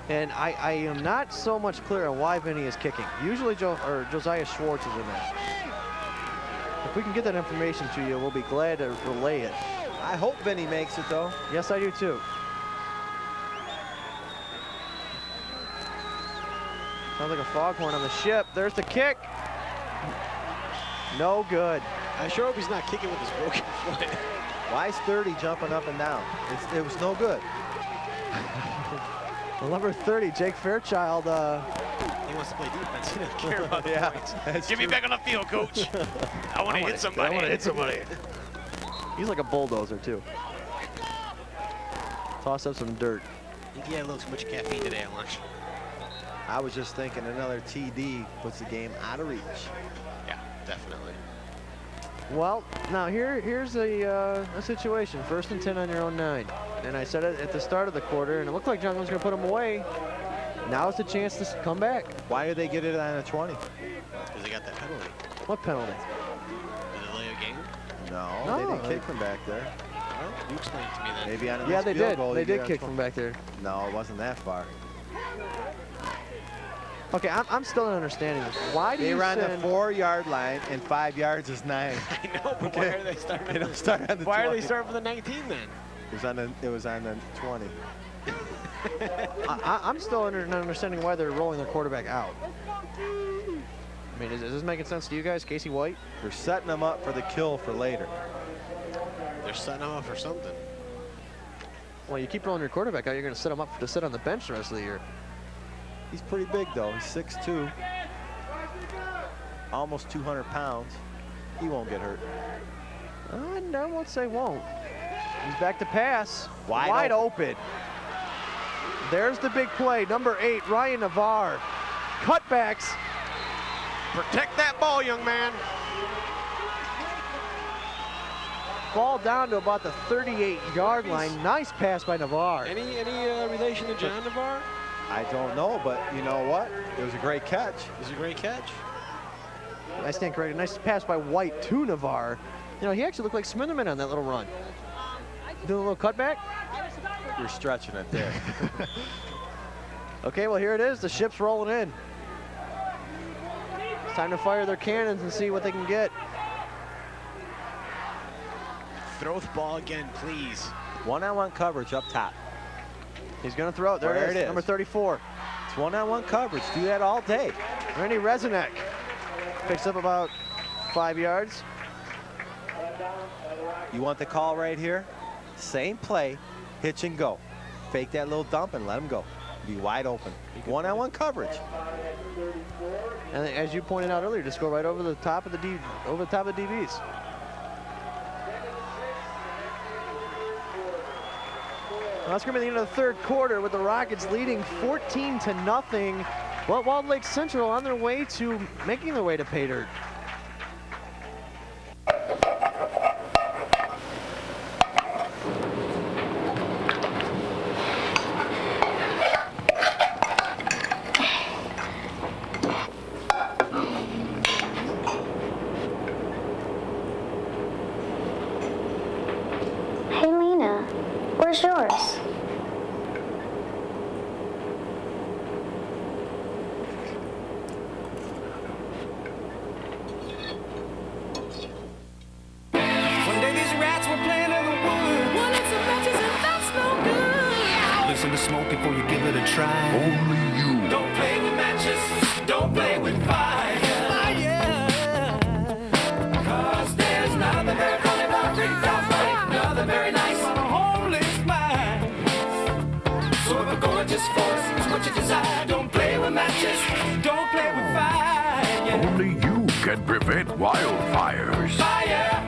And I am not so much clear on why Vinny is kicking. Usually Josiah Schwartz is in there. If we can get that information to you, we'll be glad to relay it. I hope Vinny makes it, though. Yes, I do, too. Sounds like a foghorn on the ship. There's the kick. No good. I sure hope he's not kicking with his broken foot. Why is 30 jumping up and down? It was no good. Well, number 30, Jake Fairchild. He wants to play defense. He doesn't care about the points. Get me back on the field, coach. I want to hit somebody. I want to hit somebody. He's like a bulldozer, too. Toss up some dirt. I think he had a little too much caffeine today at lunch. I was just thinking another TD puts the game out of reach. Yeah, definitely. Well, now here's a situation. 1st and 10 on your own 9. And I said it at the start of the quarter, and it looked like John was going to put him away. Now is the chance to come back. Why did they get it on a 20? Because they got that penalty. What penalty? The delay of game? No, they didn't kick from back there. Well, you explain it to me then. Maybe on a Yeah, they field did. goal, They you did get kick on from back there. No, it wasn't that far. Okay, I'm still not understanding this. Why do they you run send... the 4-yard line, and 5 yards is 9. I know, but why are they starting? They don't start on the Why 20. are they starting for the 19 then? It was on the 20. I'm still not understanding why they're rolling their quarterback out. I mean, is this making sense to you guys, Casey White? They're setting them up for the kill for later. They're setting them up for something. Well, you keep rolling your quarterback out, you're going to set him up to sit on the bench the rest of the year. He's pretty big, though. He's 6'2", almost 200 pounds. He won't get hurt. I won't say won't. He's back to pass. Wide open. There's the big play. Number 8, Ryan Navarre. Cutbacks. Protect that ball, young man. Ball down to about the 38-yard line. Nice pass by Navarre. Any relation to John Navarre? I don't know, but you know what? It was a great catch. It was a great catch. I stand corrected. Nice pass by White to Navarre. You know, he actually looked like Smitherman on that little run. Doing a little cutback. You're stretching it there. Okay, well, here it is. The ship's rolling in. It's time to fire their cannons and see what they can get. Throw the ball again, please. One-on-one coverage up top. He's going to throw it. There it is. Number 34. It's one-on-one coverage. Do that all day. Randy Rezanek picks up about 5 yards. You want the call right here? Same play, hitch and go. Fake that little dump and let him go. Be wide open. One-on-one coverage. And as you pointed out earlier, just go right over the top of the DBs. Well, that's going to be the end of the third quarter with the Rockets leading 14-0. Well, Walled Lake Central on their way to making their way to pay dirt. Hey, Lena, where's yours? One day these rats were playing in the woods. Wanted some matches and that's no good. Listen to smoke before you give it a try. Only you. Don't play with matches. Don't play with fire. Fire. 'Cause there's nothing very funny about nothing very nice on a homeless mind. So if a gorgeous force is what you desire, don't play with matches. Don't play with fire. Only you can prevent wildfires. Fire.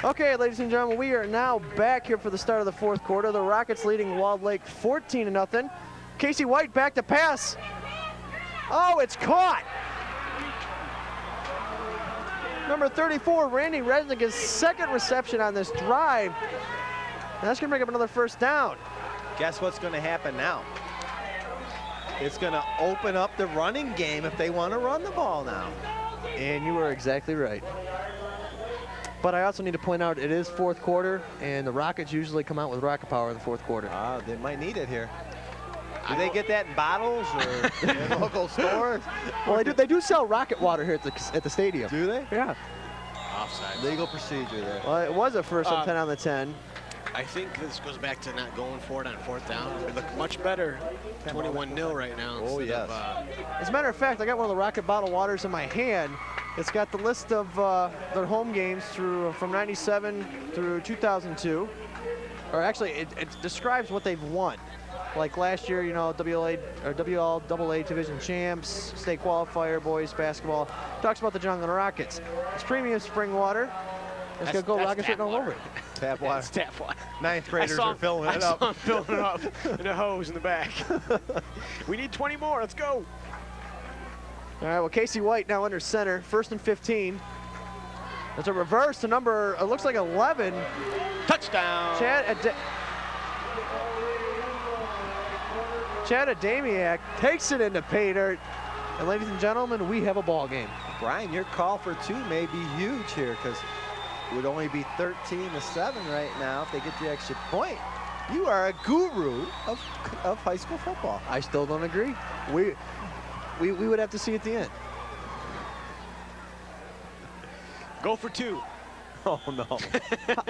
Okay, ladies and gentlemen, we are now back here for the start of the fourth quarter. The Rockets leading Walled Lake 14-0. Casey White back to pass. Oh, it's caught. Number 34, Randy Resnick, his second reception on this drive. And that's going to bring up another first down. Guess what's going to happen now? It's going to open up the running game if they want to run the ball now. And you are exactly right. But I also need to point out it is fourth quarter, and the Rockets usually come out with rocket power in the fourth quarter. They might need it here. Do they get that in bottles or in local stores? Well, they do sell rocket water here at the stadium. Do they? Yeah. Offside. Legal procedure there. Well, it was a first and 10 on the 10. I think this goes back to not going for it on fourth down. It look much better. 21-0 right now. Oh, yes. As a matter of fact, I got one of the rocket bottle waters in my hand. It's got the list of their home games from 97 through 2002. Or actually, it describes what they've won. Like last year, you know, WLAA division champs, state qualifier, boys basketball. Talks about the John Glenn Rockets. It's premium spring water. It's got Go Rockets written all over it. Tap water. It's tap water. Ninth graders are filling it up. I saw them filling it up in a hose in the back. We need 20 more. Let's go. All right, well, Casey White now under center, first and 15. It's a reverse to number, it looks like 11. Touchdown. Chad Adamiak takes it into pay dirt. And ladies and gentlemen, we have a ball game. Brian, your call for two may be huge here because it would only be 13-7 right now if they get the extra point. You are a guru of high school football. I still don't agree. We would have to see at the end. Go for two. Oh, no.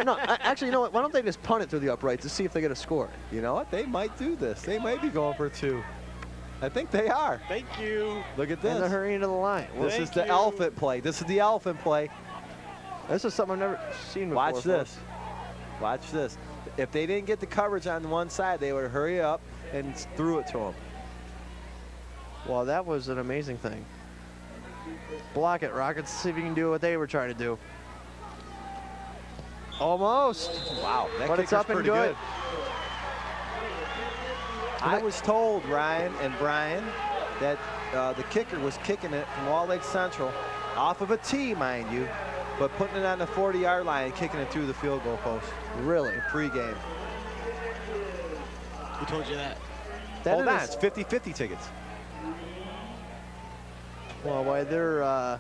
No, actually, you know what? Why don't they just punt it through the uprights to see if they get a score? You know what? They might do this. They might be going for two. I think they are. Thank you. Look at this. And they're hurrying to the line. This is the elephant play. This is the elephant play. This is something I've never seen before. Watch this. Watch this. If they didn't get the coverage on one side, they would hurry up and threw it to them. Well, that was an amazing thing. Block it, Rockets. See if you can do what they were trying to do. Almost. Wow, that but it's up and good. I was told, Ryan and Brian, that the kicker was kicking it from Walled Lake Central off of a tee, mind you, but putting it on the 40-yard line and kicking it through the field goal post. Really? Pre-game. Who told you that? Hold on, it's 50-50 tickets. Well, why they're no.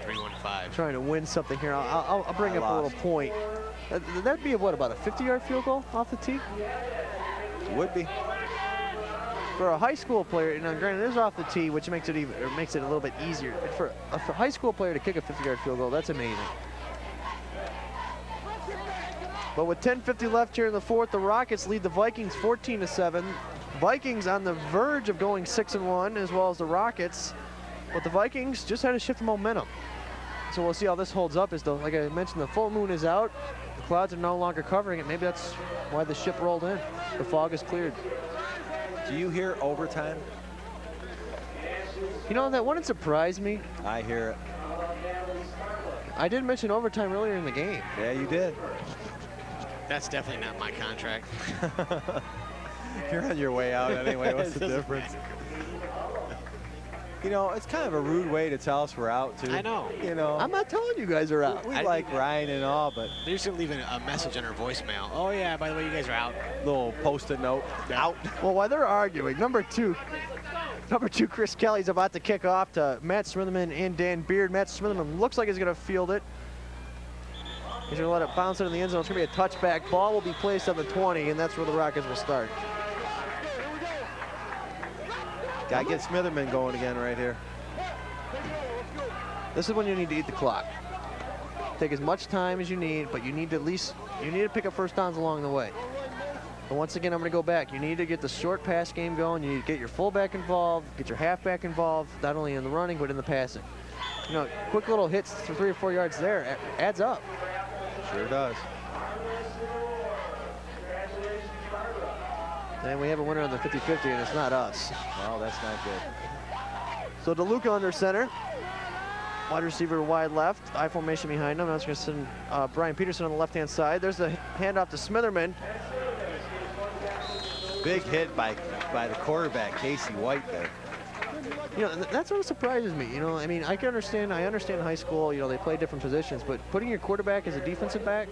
3-1-5. Trying to win something here. I'll bring up a little point. That'd be what, about a 50-yard field goal off the tee? Would be. For a high school player, you know, granted, it is off the tee, which makes it a little bit easier. But for a high school player to kick a 50-yard field goal, that's amazing. But with 10:50 left here in the fourth, the Rockets lead the Vikings 14-7. Vikings on the verge of going 6-1, as well as the Rockets. But the Vikings just had to shift momentum. So we'll see how this holds up. Like I mentioned, the full moon is out. The clouds are no longer covering it. Maybe that's why the ship rolled in. The fog is cleared. Do you hear overtime? You know, that wouldn't surprise me. I hear it. I did mention overtime earlier in the game. Yeah, you did. That's definitely not my contract. You're on your way out anyway. What's the difference? You know, it's kind of a rude way to tell us we're out, too. I know. You know. I'm not telling you guys are out. We like Ryan and all, but... They're just leaving a message on our voicemail. Oh, yeah, by the way, you guys are out. Little Post-it note. Out. Well, while they're arguing, number two, Chris Kelly's about to kick off to Matt Smitherman and Dan Beard. Matt Smitherman looks like he's going to field it. He's going to let it bounce into the end zone. It's going to be a touchback. Ball will be placed on the 20, and that's where the Rockets will start. Got to get Smitherman going again right here. This is when you need to eat the clock. Take as much time as you need, but you need to pick up first downs along the way. But once again, I'm going to go back. You need to get the short pass game going. You need to get your fullback involved, get your halfback involved, not only in the running, but in the passing. You know, quick little hits for 3 or 4 yards there adds up. Sure does. And we have a winner on the 50-50, and it's not us. Well, that's not good. So DeLuca under center. Wide receiver wide left. I formation behind him. Now it's going to send Brian Peterson on the left-hand side. There's the handoff to Smitherman. Big hit by the quarterback, Casey White there. You know, that's what surprises me. You know, I mean, I understand high school, you know, they play different positions, but putting your quarterback as a defensive back?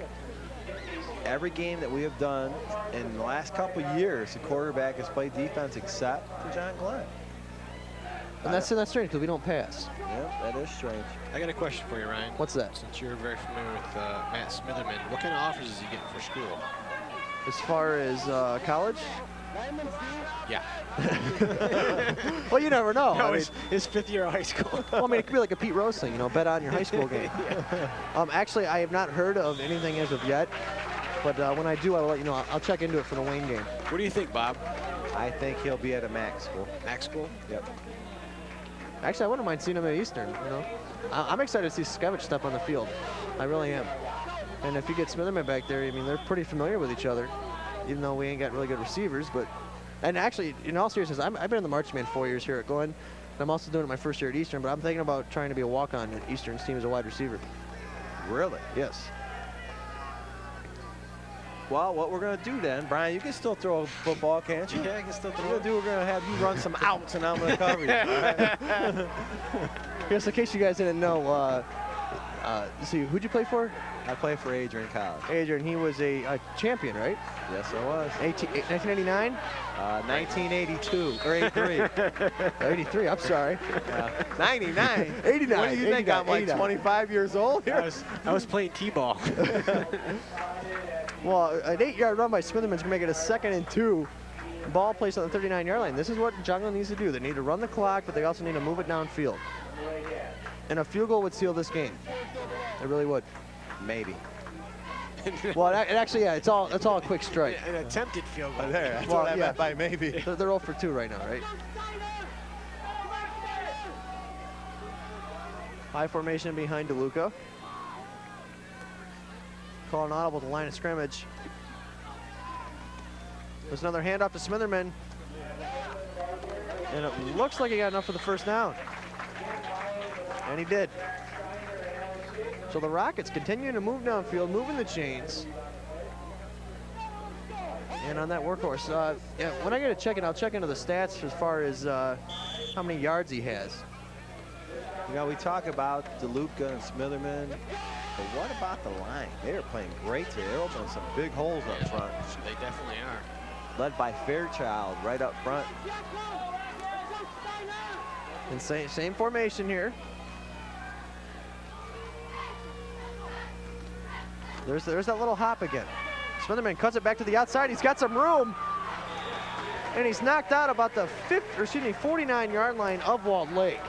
Every game that we have done in the last couple of years, the quarterback has played defense except for John Glenn. And that's strange because we don't pass. Yeah, that is strange. I got a question for you, Ryan. What's that? Since you're very familiar with Matt Smitherman, what kind of offers is he getting for school? As far as college? Yeah. Well, you never know. No, his 5th year of high school. Well, I mean, it could be like a Pete Rose thing, you know, bet on your high school game. Actually, I have not heard of anything as of yet, but when I do, I will let you know. I'll check into it for the Wayne game. What do you think, Bob? I think he'll be at a MAC school. MAC school? Yep. Actually, I wouldn't mind seeing him at Eastern, you know. I'm excited to see Skevich step on the field. I really am. And if you get Smitherman back there, I mean, they're pretty familiar with each other, even though we ain't got really good receivers. And actually, in all seriousness, I've been in the marching band 4 years here at Glenn. And I'm also doing it my first year at Eastern, but I'm thinking about trying to be a walk-on at Eastern's team as a wide receiver. Really? Yes. Well, what we're going to do then, Brian, you can still throw a football, can't you? Yeah, I can still throw it. We're going to have you run some outs, and I'm going to cover you. Right? Yes, in case you guys didn't know, see, who'd you play for? I played for Adrian College. Adrian, he was a champion, right? Yes, I was. 1989? 1982, or 83. 83, I'm sorry. 99. 89. What do you think? I'm like 25 years old here? I was playing T-ball. Well, an 8-yard run by Smitherman's going to make it a 2nd and 2. Ball placed on the 39-yard line. This is what John Glenn needs to do. They need to run the clock, but they also need to move it downfield. And a field goal would seal this game. It really would. Maybe. Well, actually, yeah, it's all a quick strike. An attempted field goal. There, that's what I meant by maybe. They're 0 for 2 right now, right? High formation behind DeLuca. Call an audible to the line of scrimmage. There's another handoff to Smitherman. And it looks like he got enough for the first down. And he did. So the Rockets continue to move downfield, moving the chains. And on that workhorse, yeah, when I get to check it, I'll check into the stats as far as how many yards he has. You know, we talk about DeLuca and Smitherman, but what about the line? They are playing great today. They're opening some big holes up front. They definitely are. Led by Fairchild right up front. And same formation here. There's that little hop again. Smitherman cuts it back to the outside. He's got some room. And he's knocked out about the 49-yard line of Walled Lake.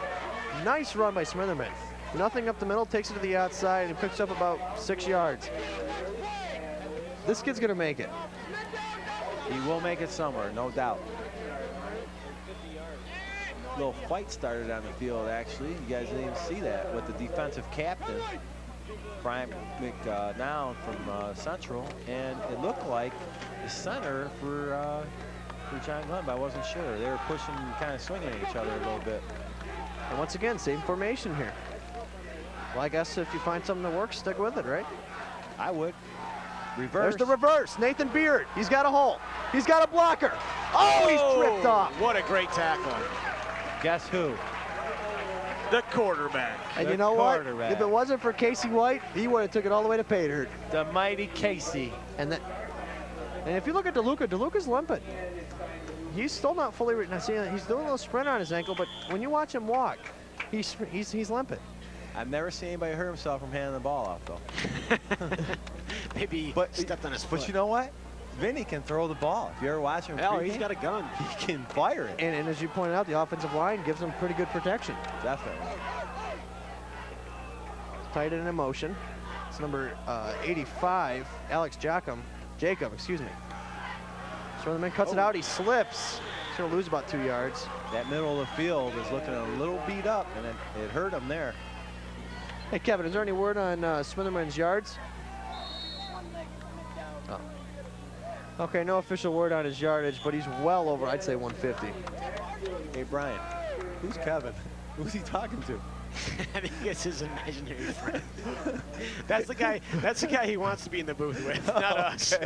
Nice run by Smitherman. Nothing up the middle, takes it to the outside, and picks up about 6 yards. This kid's gonna make it. He will make it somewhere, no doubt. Little fight started on the field, actually. You guys didn't even see that with the defensive captain, Brian McNown from Central, and it looked like the center for for John Glenn, but I wasn't sure. They were pushing, kind of swinging at each other a little bit. And once again, same formation here. Well, I guess if you find something that works, stick with it, right? I would. Reverse. There's the reverse. Nathan Beard. He's got a hole. He's got a blocker. Oh, he's tripped off. What a great tackle. Guess who? The quarterback. And you know what? If it wasn't for Casey White, he would have took it all the way to pay dirt. The mighty Casey. And if you look at DeLuca's limping. He's still not fully. He's doing a little sprint on his ankle, but when you watch him walk, he's limping. I've never seen anybody hurt himself from handing the ball off, though. Maybe stepped on his foot. But you know what? Vinny can throw the ball. If you ever watch him, he's got a gun. He can fire it. And as you pointed out, the offensive line gives him pretty good protection. Definitely. Tight end in motion. It's number 85, Alex Jacob, excuse me. So the man cuts it out, he slips. He's going to lose about 2 yards. That middle of the field is looking a little beat up, and it hurt him there. Hey, Kevin, is there any word on Smitherman's yards? Oh. Okay, no official word on his yardage, but he's well over, I'd say, 150. Hey, Brian, who's Kevin? Who's he talking to? I think it's his imaginary friend. That's the guy he wants to be in the booth with, not us.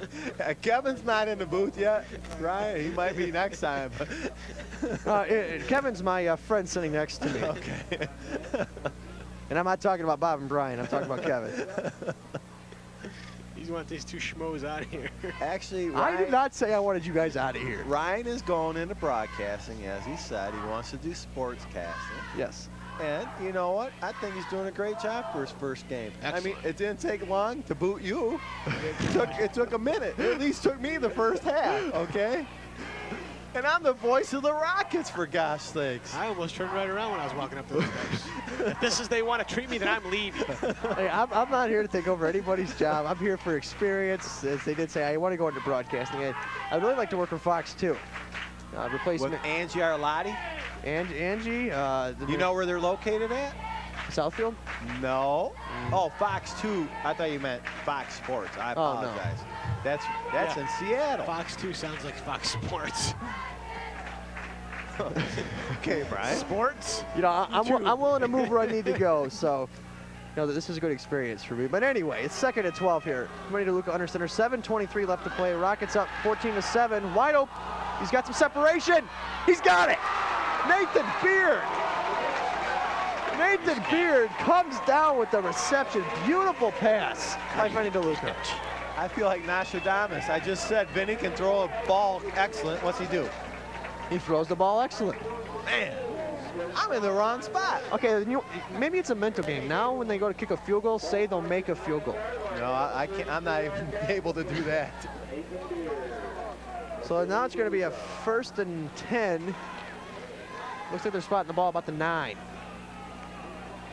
Kevin's not in the booth yet, Brian. He might be next time. Kevin's my friend sitting next to me. Okay. And I'm not talking about Bob and Brian. I'm talking about Kevin. He's wanting these two schmoes out of here. Actually, Ryan, I did not say I wanted you guys out of here. Ryan is going into broadcasting, as he said. He wants to do sports casting. Yes. And you know what? I think he's doing a great job for his first game. Excellent. I mean, it didn't take long to boot you. It took a minute. It at least took me the first half, okay? And I'm the voice of the Rockets, for gosh sakes. I almost turned right around when I was walking up those steps. If this is they want to treat me, then I'm leaving. Hey, I'm not here to take over anybody's job. I'm here for experience. As they did say, I want to go into broadcasting. I'd really like to work for Fox, too. Replacement. With Angie Arlotti? Angie. You know where they're located at? Southfield? No. Oh, Fox 2. I thought you meant Fox Sports. I apologize. No. That's in Seattle. Fox 2 sounds like Fox Sports. Okay, Brian. Sports? You know, I'm willing to move where I need to go, so you know, this is a good experience for me. But anyway, it's 2nd and 12 here. Ready to Luca under center. 7:23 left to play. Rockets up 14-7. Wide open. He's got some separation. He's got it. Nathan Beard. Nathan Beard comes down with the reception. Beautiful pass by Vinny DeLuca. I feel like Nostradamus. I just said Vinny can throw a ball excellent. What's he do? He throws the ball excellent. Man, I'm in the wrong spot. Okay, maybe it's a mental game. Now when they go to kick a field goal, say they'll make a field goal. No, I can't. I'm not even able to do that. So now it's going to be a 1st and 10. Looks like they're spotting the ball about the 9.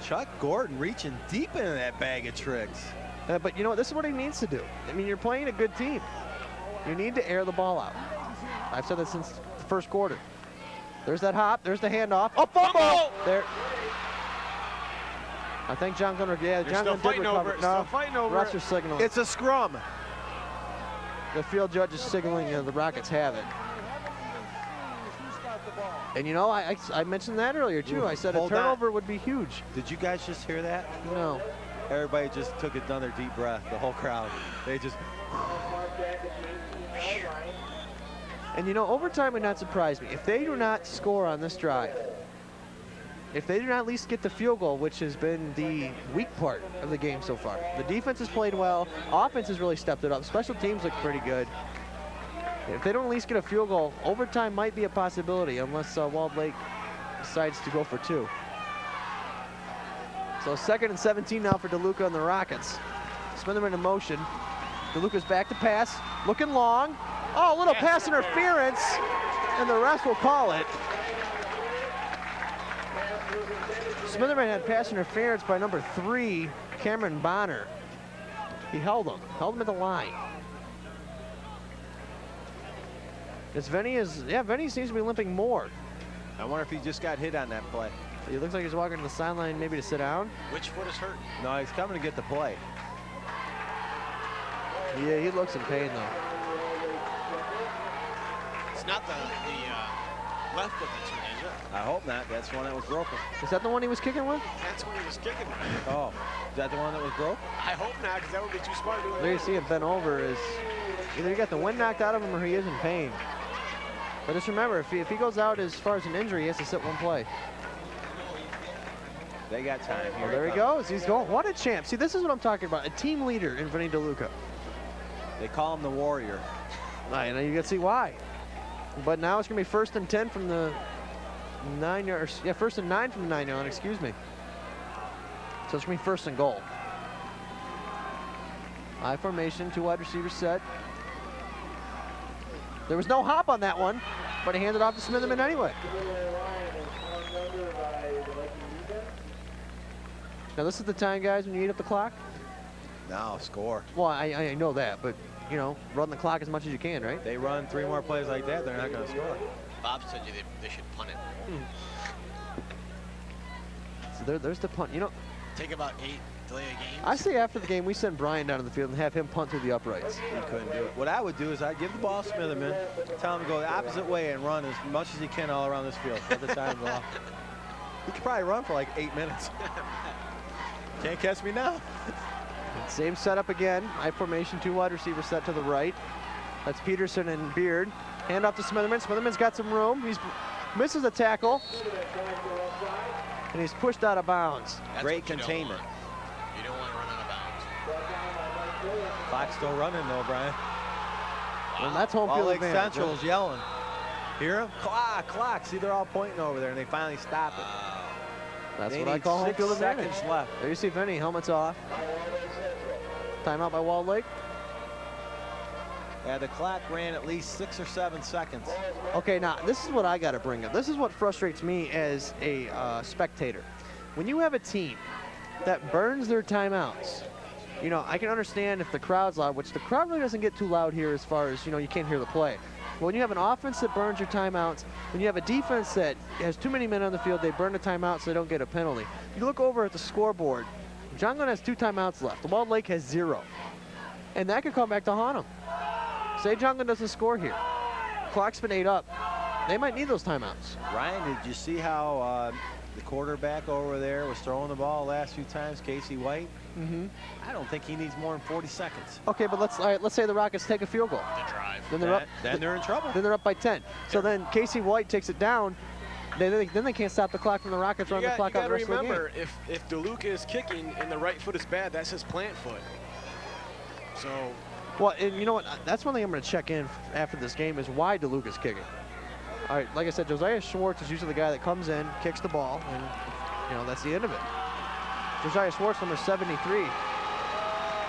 Chuck Gordon reaching deep into that bag of tricks. But you know what? This is what he needs to do. I mean, you're playing a good team. You need to air the ball out. I've said that since the first quarter. There's that hop. There's the handoff. Oh, fumble! There. I think John Glenn, John Glenn did recover. Still fighting over refs are signaling. It's a scrum. The field judge is signaling the Rockets have it. And you know, I mentioned that earlier too. I said a turnover would be huge. Did you guys just hear that? No. Everybody just took another deep breath, the whole crowd. They just... And you know, overtime would not surprise me. If they do not score on this drive, if they do not at least get the field goal, which has been the weak part of the game so far. The defense has played well. Offense has really stepped it up. Special teams look pretty good. If they don't at least get a field goal, overtime might be a possibility unless Walled Lake decides to go for 2. So 2nd and 17 now for DeLuca and the Rockets. Smitherman in motion. DeLuca's back to pass, looking long. Oh, a little pass interference, and the refs will call it. Smitherman had pass interference by number 3, Cameron Bonner. He held him at the line. Venny seems to be limping more. I wonder if he just got hit on that play. He looks like he's walking to the sideline maybe to sit down. Which foot is hurt? No, he's coming to get the play. Yeah, he looks in pain though. not the left foot that's hurt, is it? I hope not. That's the one that was broken. Is that the one he was kicking with? That's when he was kicking. Oh, is that the one that was broke? I hope not, because that would be too smart. There you see him bent over. Is either he got the wind knocked out of him or he is in pain. But just remember, if he goes out as far as an injury, he has to sit one play. They got time here. Oh, there he goes. He's going. What a champ. See, this is what I'm talking about. A team leader in Vinny DeLuca. They call him the Warrior. And you can see why. But now it's going to be 1st and 10 from the 9 yards. Yeah, 1st and 9 from the 9 yard, excuse me. So it's going to be 1st and goal. I formation, 2 wide receivers set. There was no hop on that one, but he handed off to Smitherman anyway. Now this is the time, guys, when you eat up the clock? No, score. Well, I know that, but, you know, run the clock as much as you can, right? They run 3 more plays like that, they're not going to score. Bob said they should punt it. So there's the punt. You know, Take about 8, delay a game. I say after the game, we send Brian down to the field and have him punt through the uprights. He couldn't do it. What I would do is I'd give the ball to Smitherman, tell him to go the opposite way and run as much as he can all around this field. Let the time go off. He could probably run for like 8 minutes. Can't catch me now. Same setup again. I formation, 2 wide receivers set to the right. That's Peterson and Beard. Hand off to Smitherman. Smitherman's got some room. He misses a tackle. And he's pushed out of bounds. That's Great containment. You don't want to run out of bounds. Clock's still running though, Brian. And that's home All field Lake advantage. Central's yelling. Hear him? Clock, clock. See, they're all pointing over there, and they finally stop it. That's They what I need call home 6 field advantage. seconds left. There you see Vinny, helmet's off. Timeout by Walled Lake. Yeah, the clock ran at least 6 or 7 seconds. Okay, now this is what I got to bring up. This is what frustrates me as a spectator. When you have a team that burns their timeouts, you know, I can understand if the crowd's loud, which the crowd really doesn't get too loud here as far as, you know, you can't hear the play. But when you have an offense that burns your timeouts, when you have a defense that has too many men on the field, they burn the timeout so they don't get a penalty. You look over at the scoreboard, John Glenn has 2 timeouts left. The Walled Lake has 0. And that could come back to haunt them. Say John Glenn doesn't score here. Clock's been 8 up. They might need those timeouts. Ryan, did you see how the quarterback over there was throwing the ball the last few times, Casey White? Mm-hmm. I don't think he needs more than 40 seconds. Okay, but let's say the Rockets take a field goal. The drive. Then they're up. Then they're in trouble. Then they're up by 10. So then Casey White takes it down. Then they can't stop the clock from the Rockets running the clock out the rest of the game. Remember, if DeLuca is kicking and the right foot is bad, that's his plant foot. So. Well, and you know what? That's one thing I'm going to check in after this game is why DeLuca's kicking. All right, like I said, Josiah Schwartz is usually the guy that comes in, kicks the ball, and you know that's the end of it. Josiah Schwartz, number 73.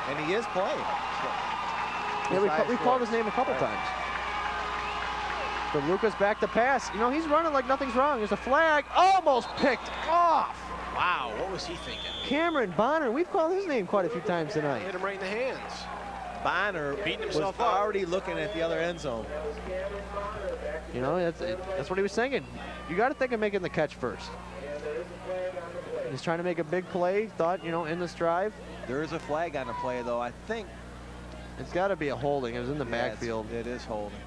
And he is playing. Yeah, we called his name a couple times. DeLuca's back to pass. You know, he's running like nothing's wrong. There's a flag, almost picked off. Wow, what was he thinking? Cameron Bonner, we've called his name quite a few times tonight. Hit him right in the hands. Bonner beating was himself up. already looking at the other end zone. You know, that's what he was thinking. You got to think of making the catch first. He's trying to make a big play. Thought, you know, in this drive. There is a flag on the play, though. I think it's got to be a holding. It was in the yeah, backfield. It is holding.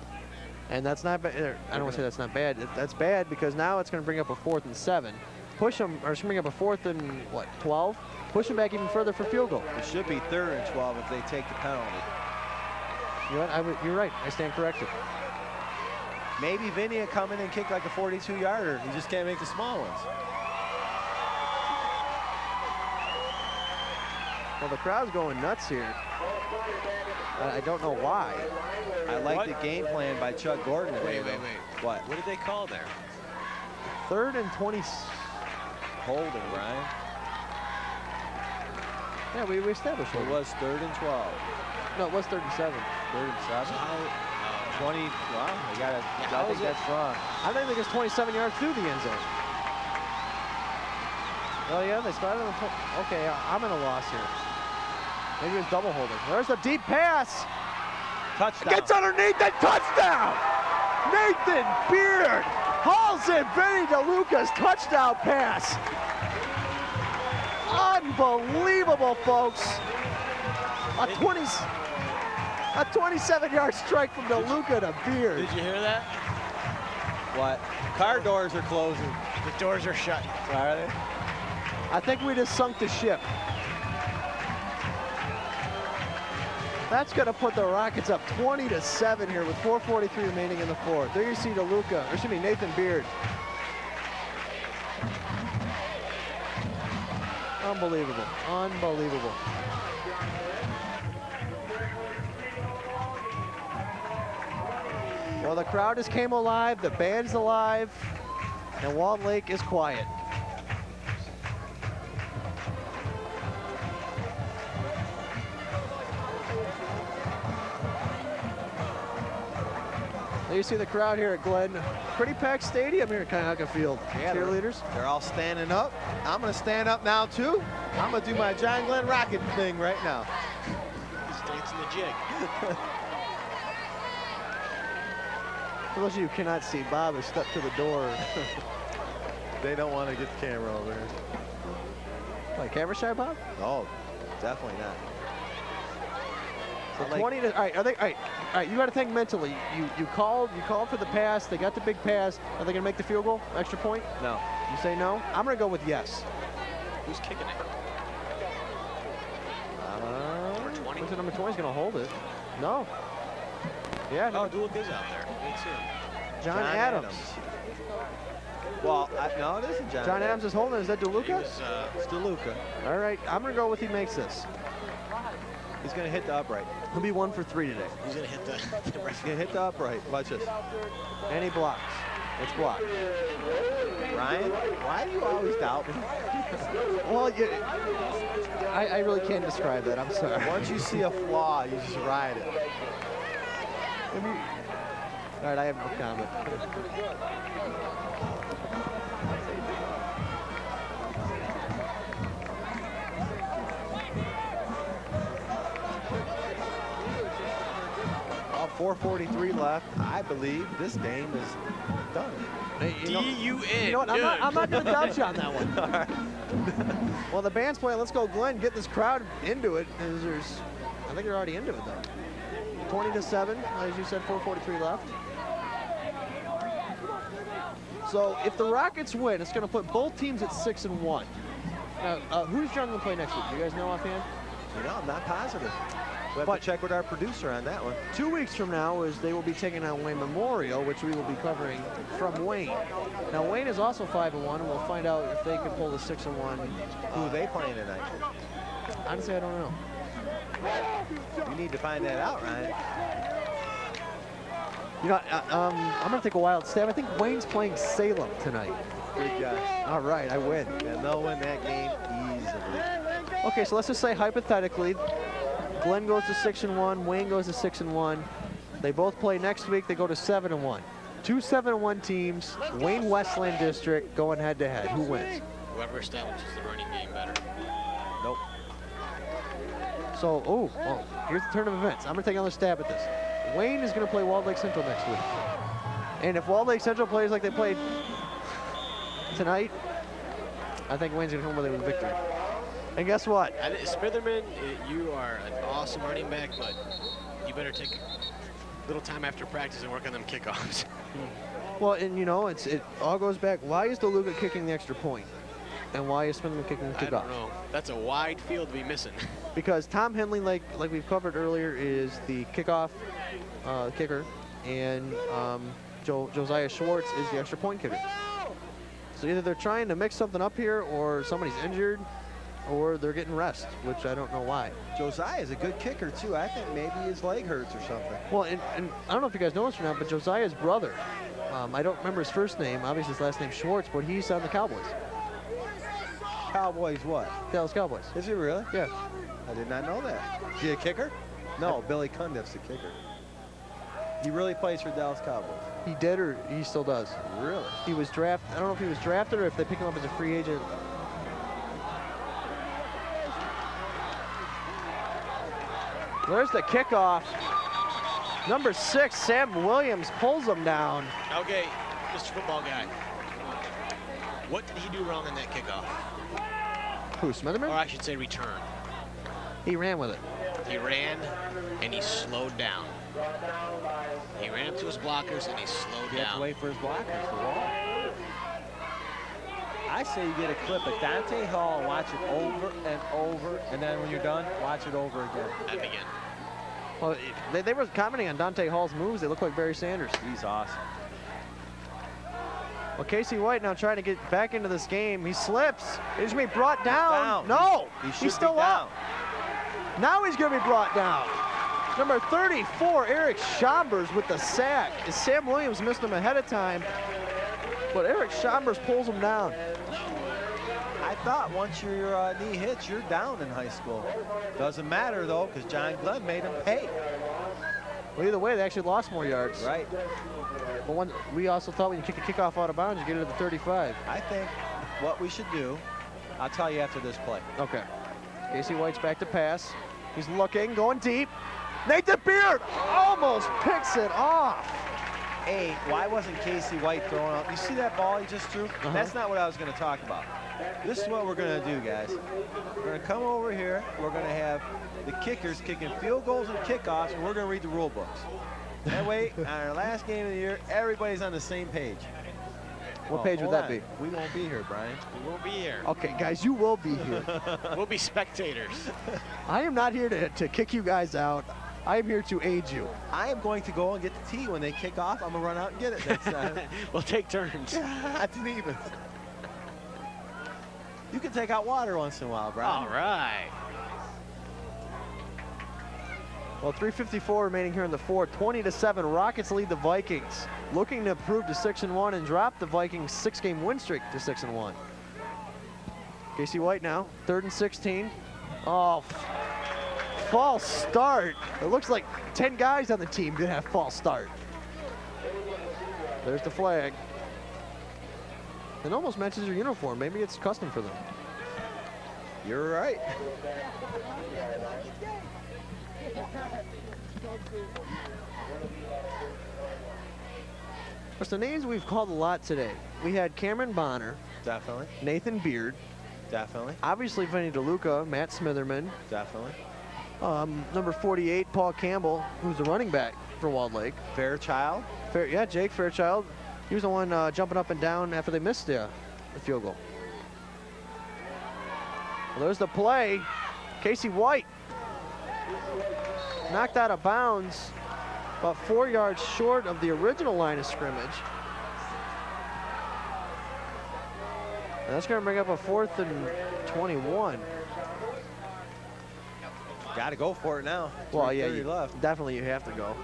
And that's not bad. I don't want to say that's not bad. That's bad because now it's going to bring up a 4th and 7. Push them, or it's going to bring up a 4th and, what, 12? Push them back even further for field goal. It should be 3rd and 12 if they take the penalty. You know what? You're right. I stand corrected. Maybe Vinny will come in and kick like a 42-yarder. He just can't make the small ones. Well, the crowd's going nuts here. I don't know why. I like the game plan by Chuck Gordon today. Wait. What? What did they call there? 3rd and 20. Holding, Brian. Yeah, we established it. It was 3rd and 12. No, it was 3rd and 7. 3rd and 7? So 20, wow, they got it. I think that's wrong. I think it's 27 yards through the end zone. Oh yeah, they spotted him. Okay, I'm in a loss here. Maybe it was double holding. There's a deep pass. Touchdown. Gets underneath and touchdown. Nathan Beard hauls in Vinny DeLuca's touchdown pass. Unbelievable, folks. A 27-yard strike from DeLuca to Beard. Did you hear that? What? Car doors are closing. The doors are shut. Are they? I think we just sunk the ship. That's going to put the Rockets up 20-7 here with 4:43 remaining in the fourth. There you see Nathan Beard. Unbelievable. Unbelievable. Well, the crowd just came alive, the band's alive, and Walled Lake is quiet. You see the crowd here at Glenn. Pretty packed stadium here at Kionka Field. Yeah, cheerleaders. They're all standing up. I'm going to stand up now, too. I'm going to do my John Glenn Rocket thing right now. He's dancing the jig. For those of you who cannot see, Bob has stepped to the door. They don't want to get the camera over here. Like camera shy, Bob? No, definitely not. So like, 20 to, all right, you got to think mentally. You called for the pass. They got the big pass. Are they going to make the field goal? Extra point? No. You say no? I'm going to go with yes. Who's kicking it? Number 20. What's the number 20 is going to hold it? No. Yeah. Oh, Duluth is out there. Didn't see him. John Adams. Well, no, it isn't John. John Adams is holding it. Is that DeLuca? It's DeLuca. All right, I'm going to go with he makes this. He's going to hit the upright. He'll be 1 for 3 today. He's going to hit the He's going to hit the upright. Watch this. And he blocks. It's blocked. Ryan, why do you always doubt me? Well, I really can't describe that. I'm sorry. Once you see a flaw, you just ride it. All right, I have no comment. Well, 4:43 left. I believe this game is done. Hey, D-U-N. You know what? I'm not going to doubt you on that one. All right. Well, the band's playing. Let's go, Glenn. Get this crowd into it. I think they're already into it, though. 20-7, as you said, 4:43 left. So if the Rockets win, it's going to put both teams at 6-1. Now, who's John going to play next week? Do you guys know offhand? No, I'm not positive. We'll have to check with our producer on that one. 2 weeks from now is they will be taking on Wayne Memorial, which we will be covering from Wayne. Now, Wayne is also 5-1, and we'll find out if they can pull the 6-1. Who are they playing tonight? Honestly, I don't know. You need to find that out, Ryan. You know, I'm going to take a wild stab. I think Wayne's playing Salem tonight. Good guy. All right, I win. And they'll win that game easily. Okay, so let's just say hypothetically, Glenn goes to 6-1, Wayne goes to 6-1. They both play next week. They go to 7-1. Two 7-1 teams, Wayne Westland District going head-to-head. Who wins? Whoever establishes the running game better. Nope. So, here's the turn of events. I'm going to take another stab at this. Wayne is going to play Walled Lake Central next week. And if Walled Lake Central plays like they played tonight, I think Wayne's going to come away with a victory. And guess what? Smitherman, you are an awesome running back, but you better take a little time after practice and work on them kickoffs. Well, and you know, it all goes back. Why is DeLuca kicking the extra point? And why is Smitherman kicking the kickoff? I don't know. That's a wide field to be missing. Because Tom Henley, like we've covered earlier, is the kickoff kicker, and Josiah Schwartz is the extra point kicker. So either they're trying to mix something up here, or somebody's injured, or they're getting rest, which I don't know why. Josiah is a good kicker, too. I think maybe his leg hurts or something. Well, and I don't know if you guys know this or not, but Josiah's brother, I don't remember his first name, obviously his last name's Schwartz, but he's on the Cowboys. Cowboys what? Dallas Cowboys. Is he really? Yeah. I did not know that. Is he a kicker? No, Billy Cundiff's the kicker. He really plays for Dallas Cowboys. He did, or he still does? Really? He was drafted. I don't know if he was drafted or if they pick him up as a free agent. There's the kickoff. Number 6, Sam Williams pulls him down. Okay, Mr. Football Guy. What did he do wrong in that kickoff? Who, Smitherman? Or I should say return. He ran with it. He ran and he slowed down. He ran up to his blockers and he slowed He had to down. wait for his blockers to roll. I say you get a clip of Dante Hall, watch it over and over, and then when you're done, watch it over again. And again. Well, they were commenting on Dante Hall's moves. They look like Barry Sanders. He's awesome. Well, Casey White now trying to get back into this game. He slips. He's going to be brought down. No, he's still up. Now he's going to be brought down. Number 34, Eric Chambers with the sack. As Sam Williams missed him ahead of time, but Eric Chambers pulls him down. I thought once your knee hits, you're down in high school. Doesn't matter, though, because John Glenn made him pay. Well, either way, they actually lost more yards. Right. But we also thought when you kick a kickoff out of bounds, you get it to the 35. I think what we should do, I'll tell you after this play. Okay. Casey White's back to pass. He's looking, going deep. Nathan Beard almost picks it off. Hey, why wasn't Casey White throwing out? You see that ball he just threw? That's not what I was going to talk about. This is what we're going to do, guys. We're going to come over here. We're going to have the kickers kicking field goals and kickoffs, and we're going to read the rule books. That way, on our last game of the year, everybody's on the same page. What page would that be? We won't be here, Brian. We won't be here. Okay, guys, you will be here. We'll be spectators. I am not here to kick you guys out. I am here to aid you. I am going to go and get the tee when they kick off. I'm going to run out and get it. That's We'll take turns. That's even. You can take out water once in a while, Brian. All right. Well, 3:54 remaining here in the fourth. 20-7, Rockets lead the Vikings. Looking to improve to 6-1 and drop the Vikings' 6-game win streak to 6-1. Casey White now, 3rd and 16. Oh, false start. It looks like 10 guys on the team did have false start. There's the flag. It almost matches your uniform. Maybe it's custom for them. You're right. What's the names we've called a lot today? We had Cameron Bonner. Definitely. Nathan Beard. Definitely. Obviously, Vinny DeLuca, Matt Smitherman. Definitely. Number 48, Paul Campbell, who's the running back for Walled Lake. Fairchild. Yeah, Jake Fairchild. He was the one jumping up and down after they missed the field goal. Well, there's the play. Casey White knocked out of bounds about 4 yards short of the original line of scrimmage. And that's going to bring up a 4th and 21. Got to go for it now. Well, yeah, left. Definitely you have to go.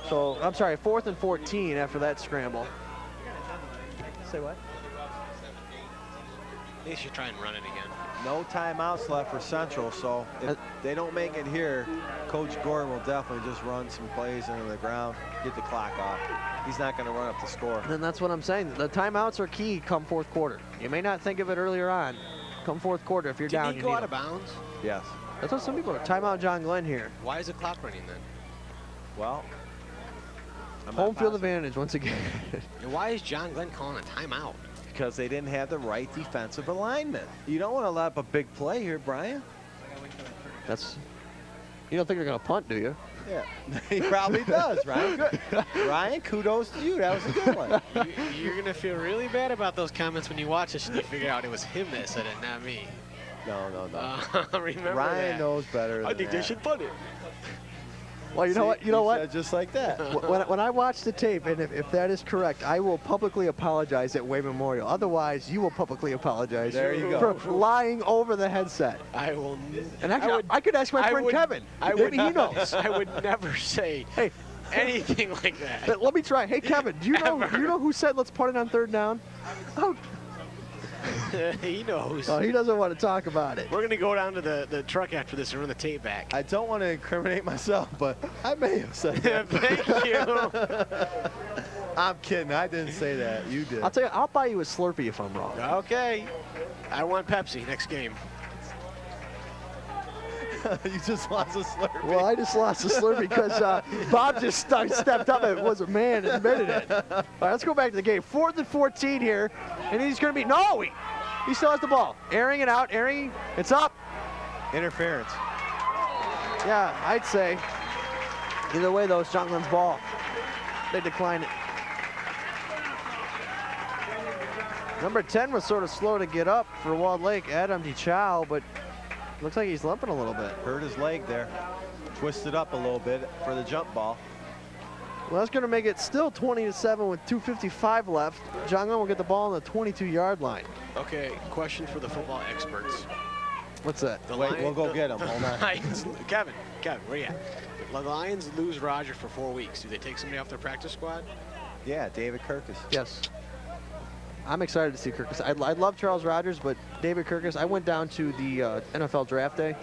So, I'm sorry, 4th and 14 after that scramble. Say what? They should try and run it again. No timeouts left for Central, so if they don't make it here, Coach Gordon will definitely just run some plays into the ground, get the clock off. He's not going to run up the score. And that's what I'm saying. The timeouts are key come 4th quarter. You may not think of it earlier on. Come 4th quarter, if you're down, Did you he go need out of them. bounds? Yes. That's what some people are. Timeout John Glenn here. Why is the clock running then? Well, home field advantage once again. And why is John Glenn calling a timeout? Because they didn't have the right defensive alignment. You don't want to let up a big play here, Brian. You don't think they're going to punt, do you? Yeah, he probably does, Ryan. Good. Ryan, kudos to you. That was a good one. You're going to feel really bad about those comments when you watch this and you figure out it was him that said it, not me. No. Remember Ryan that. knows better I think they should punt it. Well, you know what? You know what? Just like that. When I watch the tape, and if that is correct, I will publicly apologize at Wayne Memorial. Otherwise, you will publicly apologize there you go. for lying over the headset. I will. And actually, I could ask my friend Kevin. Maybe he knows. I would never say anything like that. Let me try. Hey, Kevin, do you know who said let's punt it on 3rd down? Oh. He knows. Oh, he doesn't want to talk about it. We're going to go down to the truck after this and run the tape back. I don't want to incriminate myself, but I may have said that. Thank you. I'm kidding. I didn't say that. You did. I'll tell you, I'll buy you a Slurpee if I'm wrong. Okay. I want Pepsi next game. You just lost a Slurpee. Well, I just lost a Slurpee because Bob just stepped up and was a man and admitted it. All right, let's go back to the game. 4th and 14 here, and he's going to be he still has the ball. Airing it out, it's up. Interference. Yeah, I'd say. Either way, though, it's John Glenn's ball. They decline it. Number 10 was sort of slow to get up for Walled Lake, Adam DeChow, but looks like he's limping a little bit. Hurt his leg there. Twisted up a little bit for the jump ball. Well, that's going to make it still 20-7 with 2:55 left. John Glenn will get the ball on the 22-yard line. Okay, question for the football experts. What's that? Wait, we'll go get him. Hold on. Lions, Kevin, where you at? The Lions lose Roger for 4 weeks. Do they take somebody off their practice squad? Yeah, David Kirkus. Yes. I'm excited to see Kirkus. I love Charles Rogers, but David Kirkus, I went down to the NFL draft day.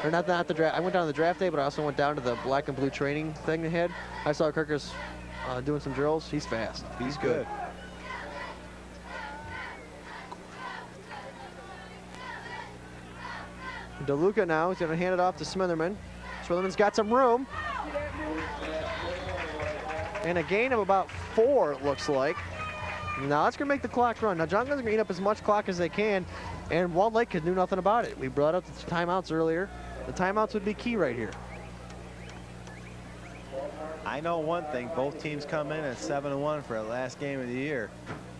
Or not the draft. I went down to the draft day, but I also went down to the black and blue training thing they had. I saw Kirkus doing some drills. He's fast. He's good. DeLuca now is going to hand it off to Smitherman. Smitherman's got some room. And a gain of about 4, it looks like. Now that's going to make the clock run. Now John Glenn's going to eat up as much clock as they can, and Walled Lake can do nothing about it. We brought up the timeouts earlier. The timeouts would be key right here. I know one thing. Both teams come in at 7-1 for the last game of the year.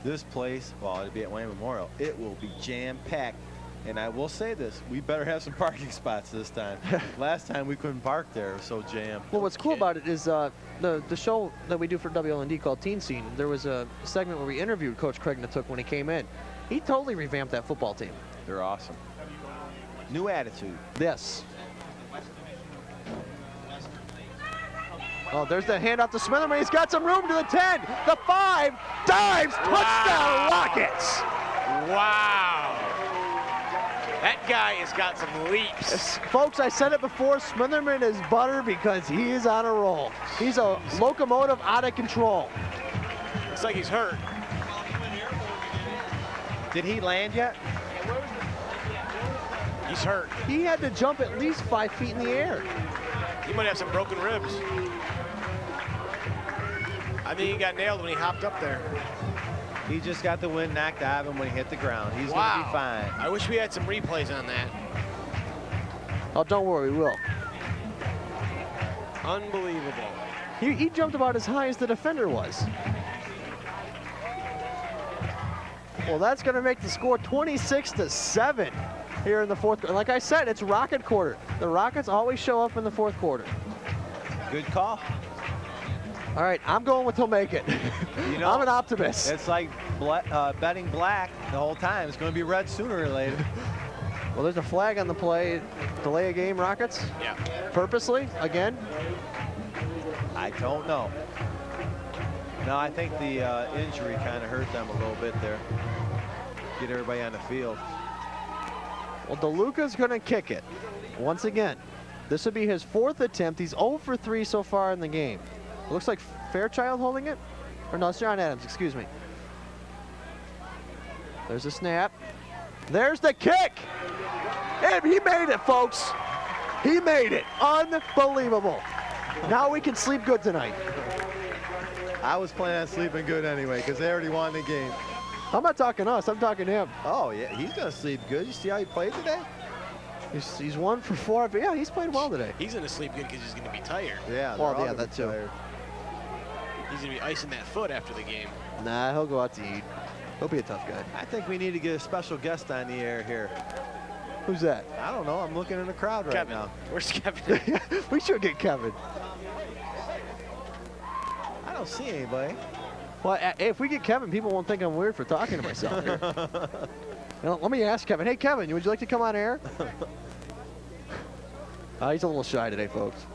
This place, well, it'll be at Wayne Memorial. It will be jam-packed. And I will say this, we better have some parking spots this time. Last time we couldn't park there, it was so jammed. Well, what's cool about it is the show that we do for WLND called Teen Scene, there was a segment where we interviewed Coach Craig Natuk when he came in. He totally revamped that football team. They're awesome. New attitude. Yes. Oh, there's the handoff to Smitherman. He's got some room to the 10, the 5, dives, touchdown Rockets. Wow. That guy has got some leaps. Yes, folks, I said it before, Smitherman is butter because he is on a roll. He's a locomotive out of control. Looks like he's hurt. Did he land yet? He's hurt. He had to jump at least 5 feet in the air. He might have some broken ribs. I think he got nailed when he hopped up there. He just got the wind knocked out of him when he hit the ground. He's going to be fine. I wish we had some replays on that. Oh, don't worry, we will. Unbelievable. He jumped about as high as the defender was. Well, that's going to make the score 26-7 here in the fourth quarter. Like I said, it's Rocket quarter. The Rockets always show up in the fourth quarter. Good call. All right, I'm going with he'll make it. You know, I'm an optimist. It's like betting black the whole time. It's going to be red sooner or later. Well, there's a flag on the play. Delay a game, Rockets? Yeah. Purposely, again? I don't know. No, I think the injury kind of hurt them a little bit there. Get everybody on the field. Well, DeLuca's going to kick it. Once again, this would be his 4th attempt. He's 0 for 3 so far in the game. It looks like Fairchild holding it. Or no, it's John Adams, excuse me. There's a snap. There's the kick. And he made it, folks. He made it. Unbelievable. Now we can sleep good tonight. I was planning on sleeping good anyway because they already won the game. I'm not talking us. I'm talking him. Oh, yeah. He's going to sleep good. You see how he played today? He's 1 for 4. But yeah, he's played well today. He's going to sleep good because he's going to be tired. Yeah, well, yeah, that too. Tired. He's going to be icing that foot after the game. Nah, he'll go out to eat. He'll be a tough guy. I think we need to get a special guest on the air here. Who's that? I don't know. I'm looking in the crowd right Kevin. now. Where's Kevin? We should get Kevin. I don't see anybody. Well, if we get Kevin, people won't think I'm weird for talking to myself here. Now, let me ask Kevin. Hey, Kevin, would you like to come on air? He's a little shy today, folks.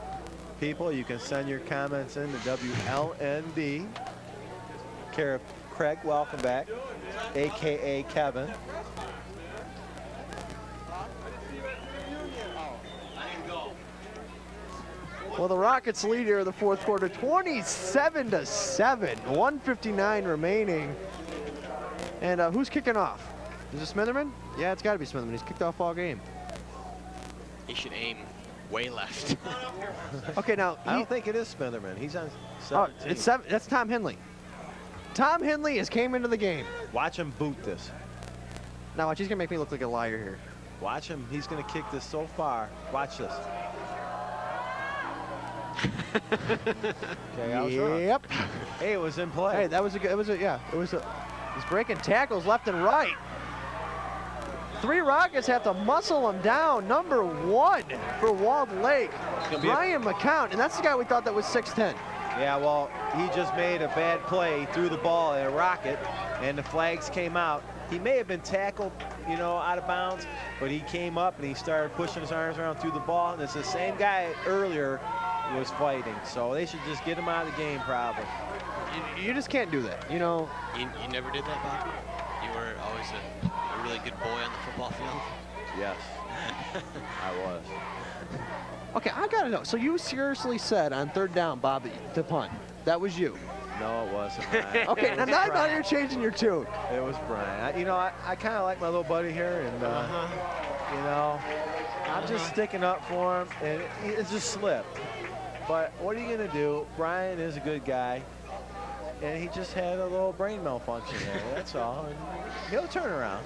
People, you can send your comments in to WLND. Care of Craig, welcome back, a.k.a. Kevin. Well, the Rockets lead here in the fourth quarter, 27-7, 1:59 remaining. And who's kicking off? Is it Smitherman? Yeah, it's got to be Smitherman. He's kicked off all game. He should aim way left. Okay, now I don't think it is Smitherman. He's on 17. That's Tom Henley. Tom Henley has came into the game. Watch him boot this. Now watch, he's gonna make me look like a liar here. Watch him. He's gonna kick this so far. Watch this. Okay, I was wrong. Yep. Hey, it was in play. Hey, that was a good. He's breaking tackles left and right. 3 Rockets have to muscle him down. Number 1 for Walled Lake, Ryan McCount, and that's the guy we thought that was 6'10". Yeah, well, he just made a bad play, threw the ball at a Rocket, and the flags came out. He may have been tackled, you know, out of bounds, but he came up and he started pushing his arms around through the ball. And it's the same guy earlier was fighting, so they should just get him out of the game probably. You just can't do that, you know. You never did that, Bob? You were always a really good boy on the football field? Yes, I was. Okay, I gotta know. So you seriously said on 3rd down, Bob, to punt. That was you. No, it wasn't. Brian. Okay, now I thought you're changing your tune. It was Brian. I kind of like my little buddy here, and you know, I'm just sticking up for him, and it just slipped. But what are you gonna do? Brian is a good guy, and he just had a little brain malfunction there. That's all. And he'll turn around.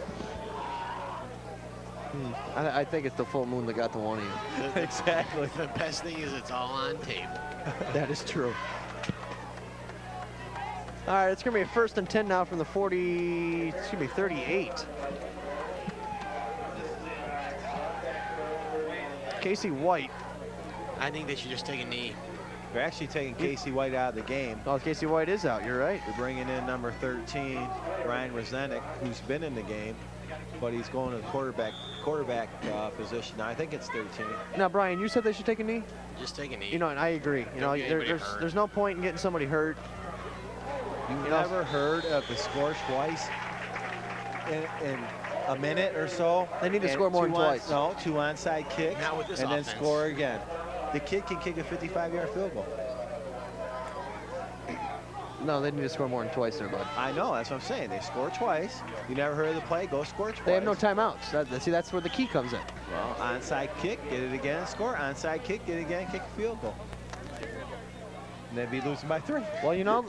I think it's the full moon that got the one of you. Exactly. The best thing is it's all on tape. That is true. All right, it's going to be a 1st and 10 now from the 40, it's going to be 38. Casey White. I think they should just take a knee. They're actually taking Casey White out of the game. Oh, Casey White is out, you're right. They're bringing in number 13, Ryan Rosenek, who's been in the game, but he's going to the quarterback position. Now, I think it's 13. Now, Brian, you said they should take a knee? Just take a knee. You know, and I agree. You know, there's no point in getting somebody hurt. You've never heard of the score twice in a minute or so? They need to score more than twice. No, 2 onside kicks, Not with this and offense. then score again. The kid can kick a 55-yard field goal. No, they need to score more than twice there, bud. I know, that's what I'm saying. They score twice. You never heard of the play, go score twice. They have no timeouts. See, that's where the key comes in. Well, onside kick, get it again, score. Onside kick, get it again, kick a field goal. And they'd be losing by 3. Well, you know,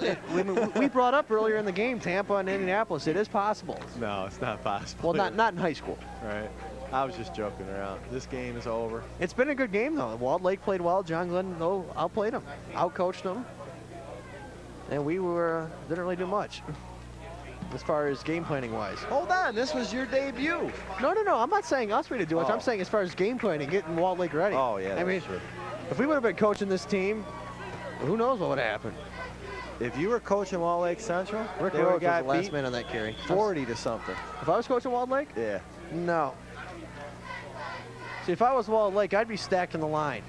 we brought up earlier in the game, Tampa and Indianapolis. It is possible. No, it's not possible. Well, not in high school. Right. I was just joking around. This game is over. It's been a good game, though. Walled Lake played well. John Glenn, though, outplayed them, outcoached them. And we didn't really do much as far as game planning wise. Hold on, this was your debut. No. I'm not saying us we did do much. I'm saying as far as game planning, getting Walled Lake ready. Oh, yeah, I mean, true. If we would have been coaching this team, who knows what would have happened. If you were coaching Walled Lake Central, Rick they Roach would have was the last man on that carry. 40 to something. If I was coaching Walled Lake? Yeah. No. See, if I was Walled Lake, I'd be stacked in the line.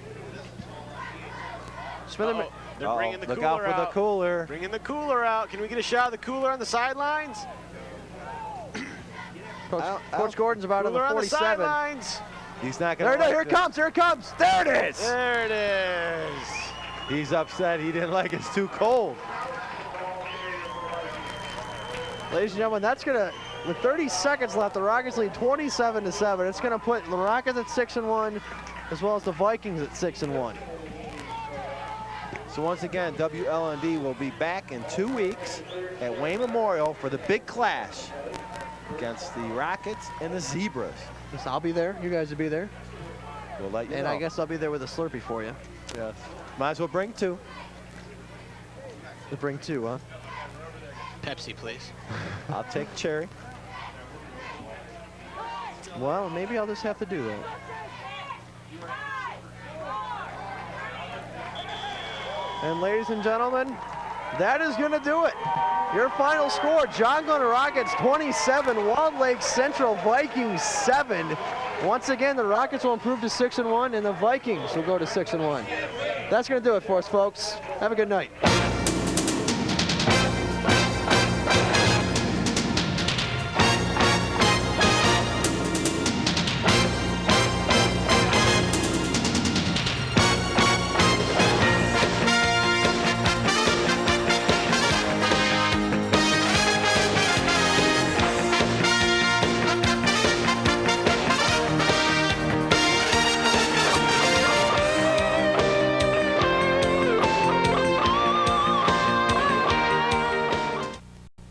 They're bringing the Look cooler out for the cooler. Bringing the cooler out. Can we get a shot of the cooler on the sidelines? Coach Gordon's about on the 47. On the sidelines. He's not going to. Here it comes. There it is. There it is. He's upset. He didn't like it. It's too cold. Ladies and gentlemen, that's going to, with 30 seconds left, the Rockets lead 27-7. It's going to put the Rockets at 6-1, as well as the Vikings at 6-1. So once again, WLND will be back in 2 weeks at Wayne Memorial for the big clash against the Rockets and the Zebras. Yes, I'll be there. You guys will be there. We'll let you know. And I guess I'll be there with a Slurpee for you. Yes. Might as well bring 2. To bring 2, huh? Pepsi, please. I'll take cherry. Well, maybe I'll just have to do that. And ladies and gentlemen, that is going to do it. Your final score, John Glenn Rockets 27, Walled Lake Central Vikings 7. Once again, the Rockets will improve to 6-1, and the Vikings will go to 6-1. That's going to do it for us, folks. Have a good night.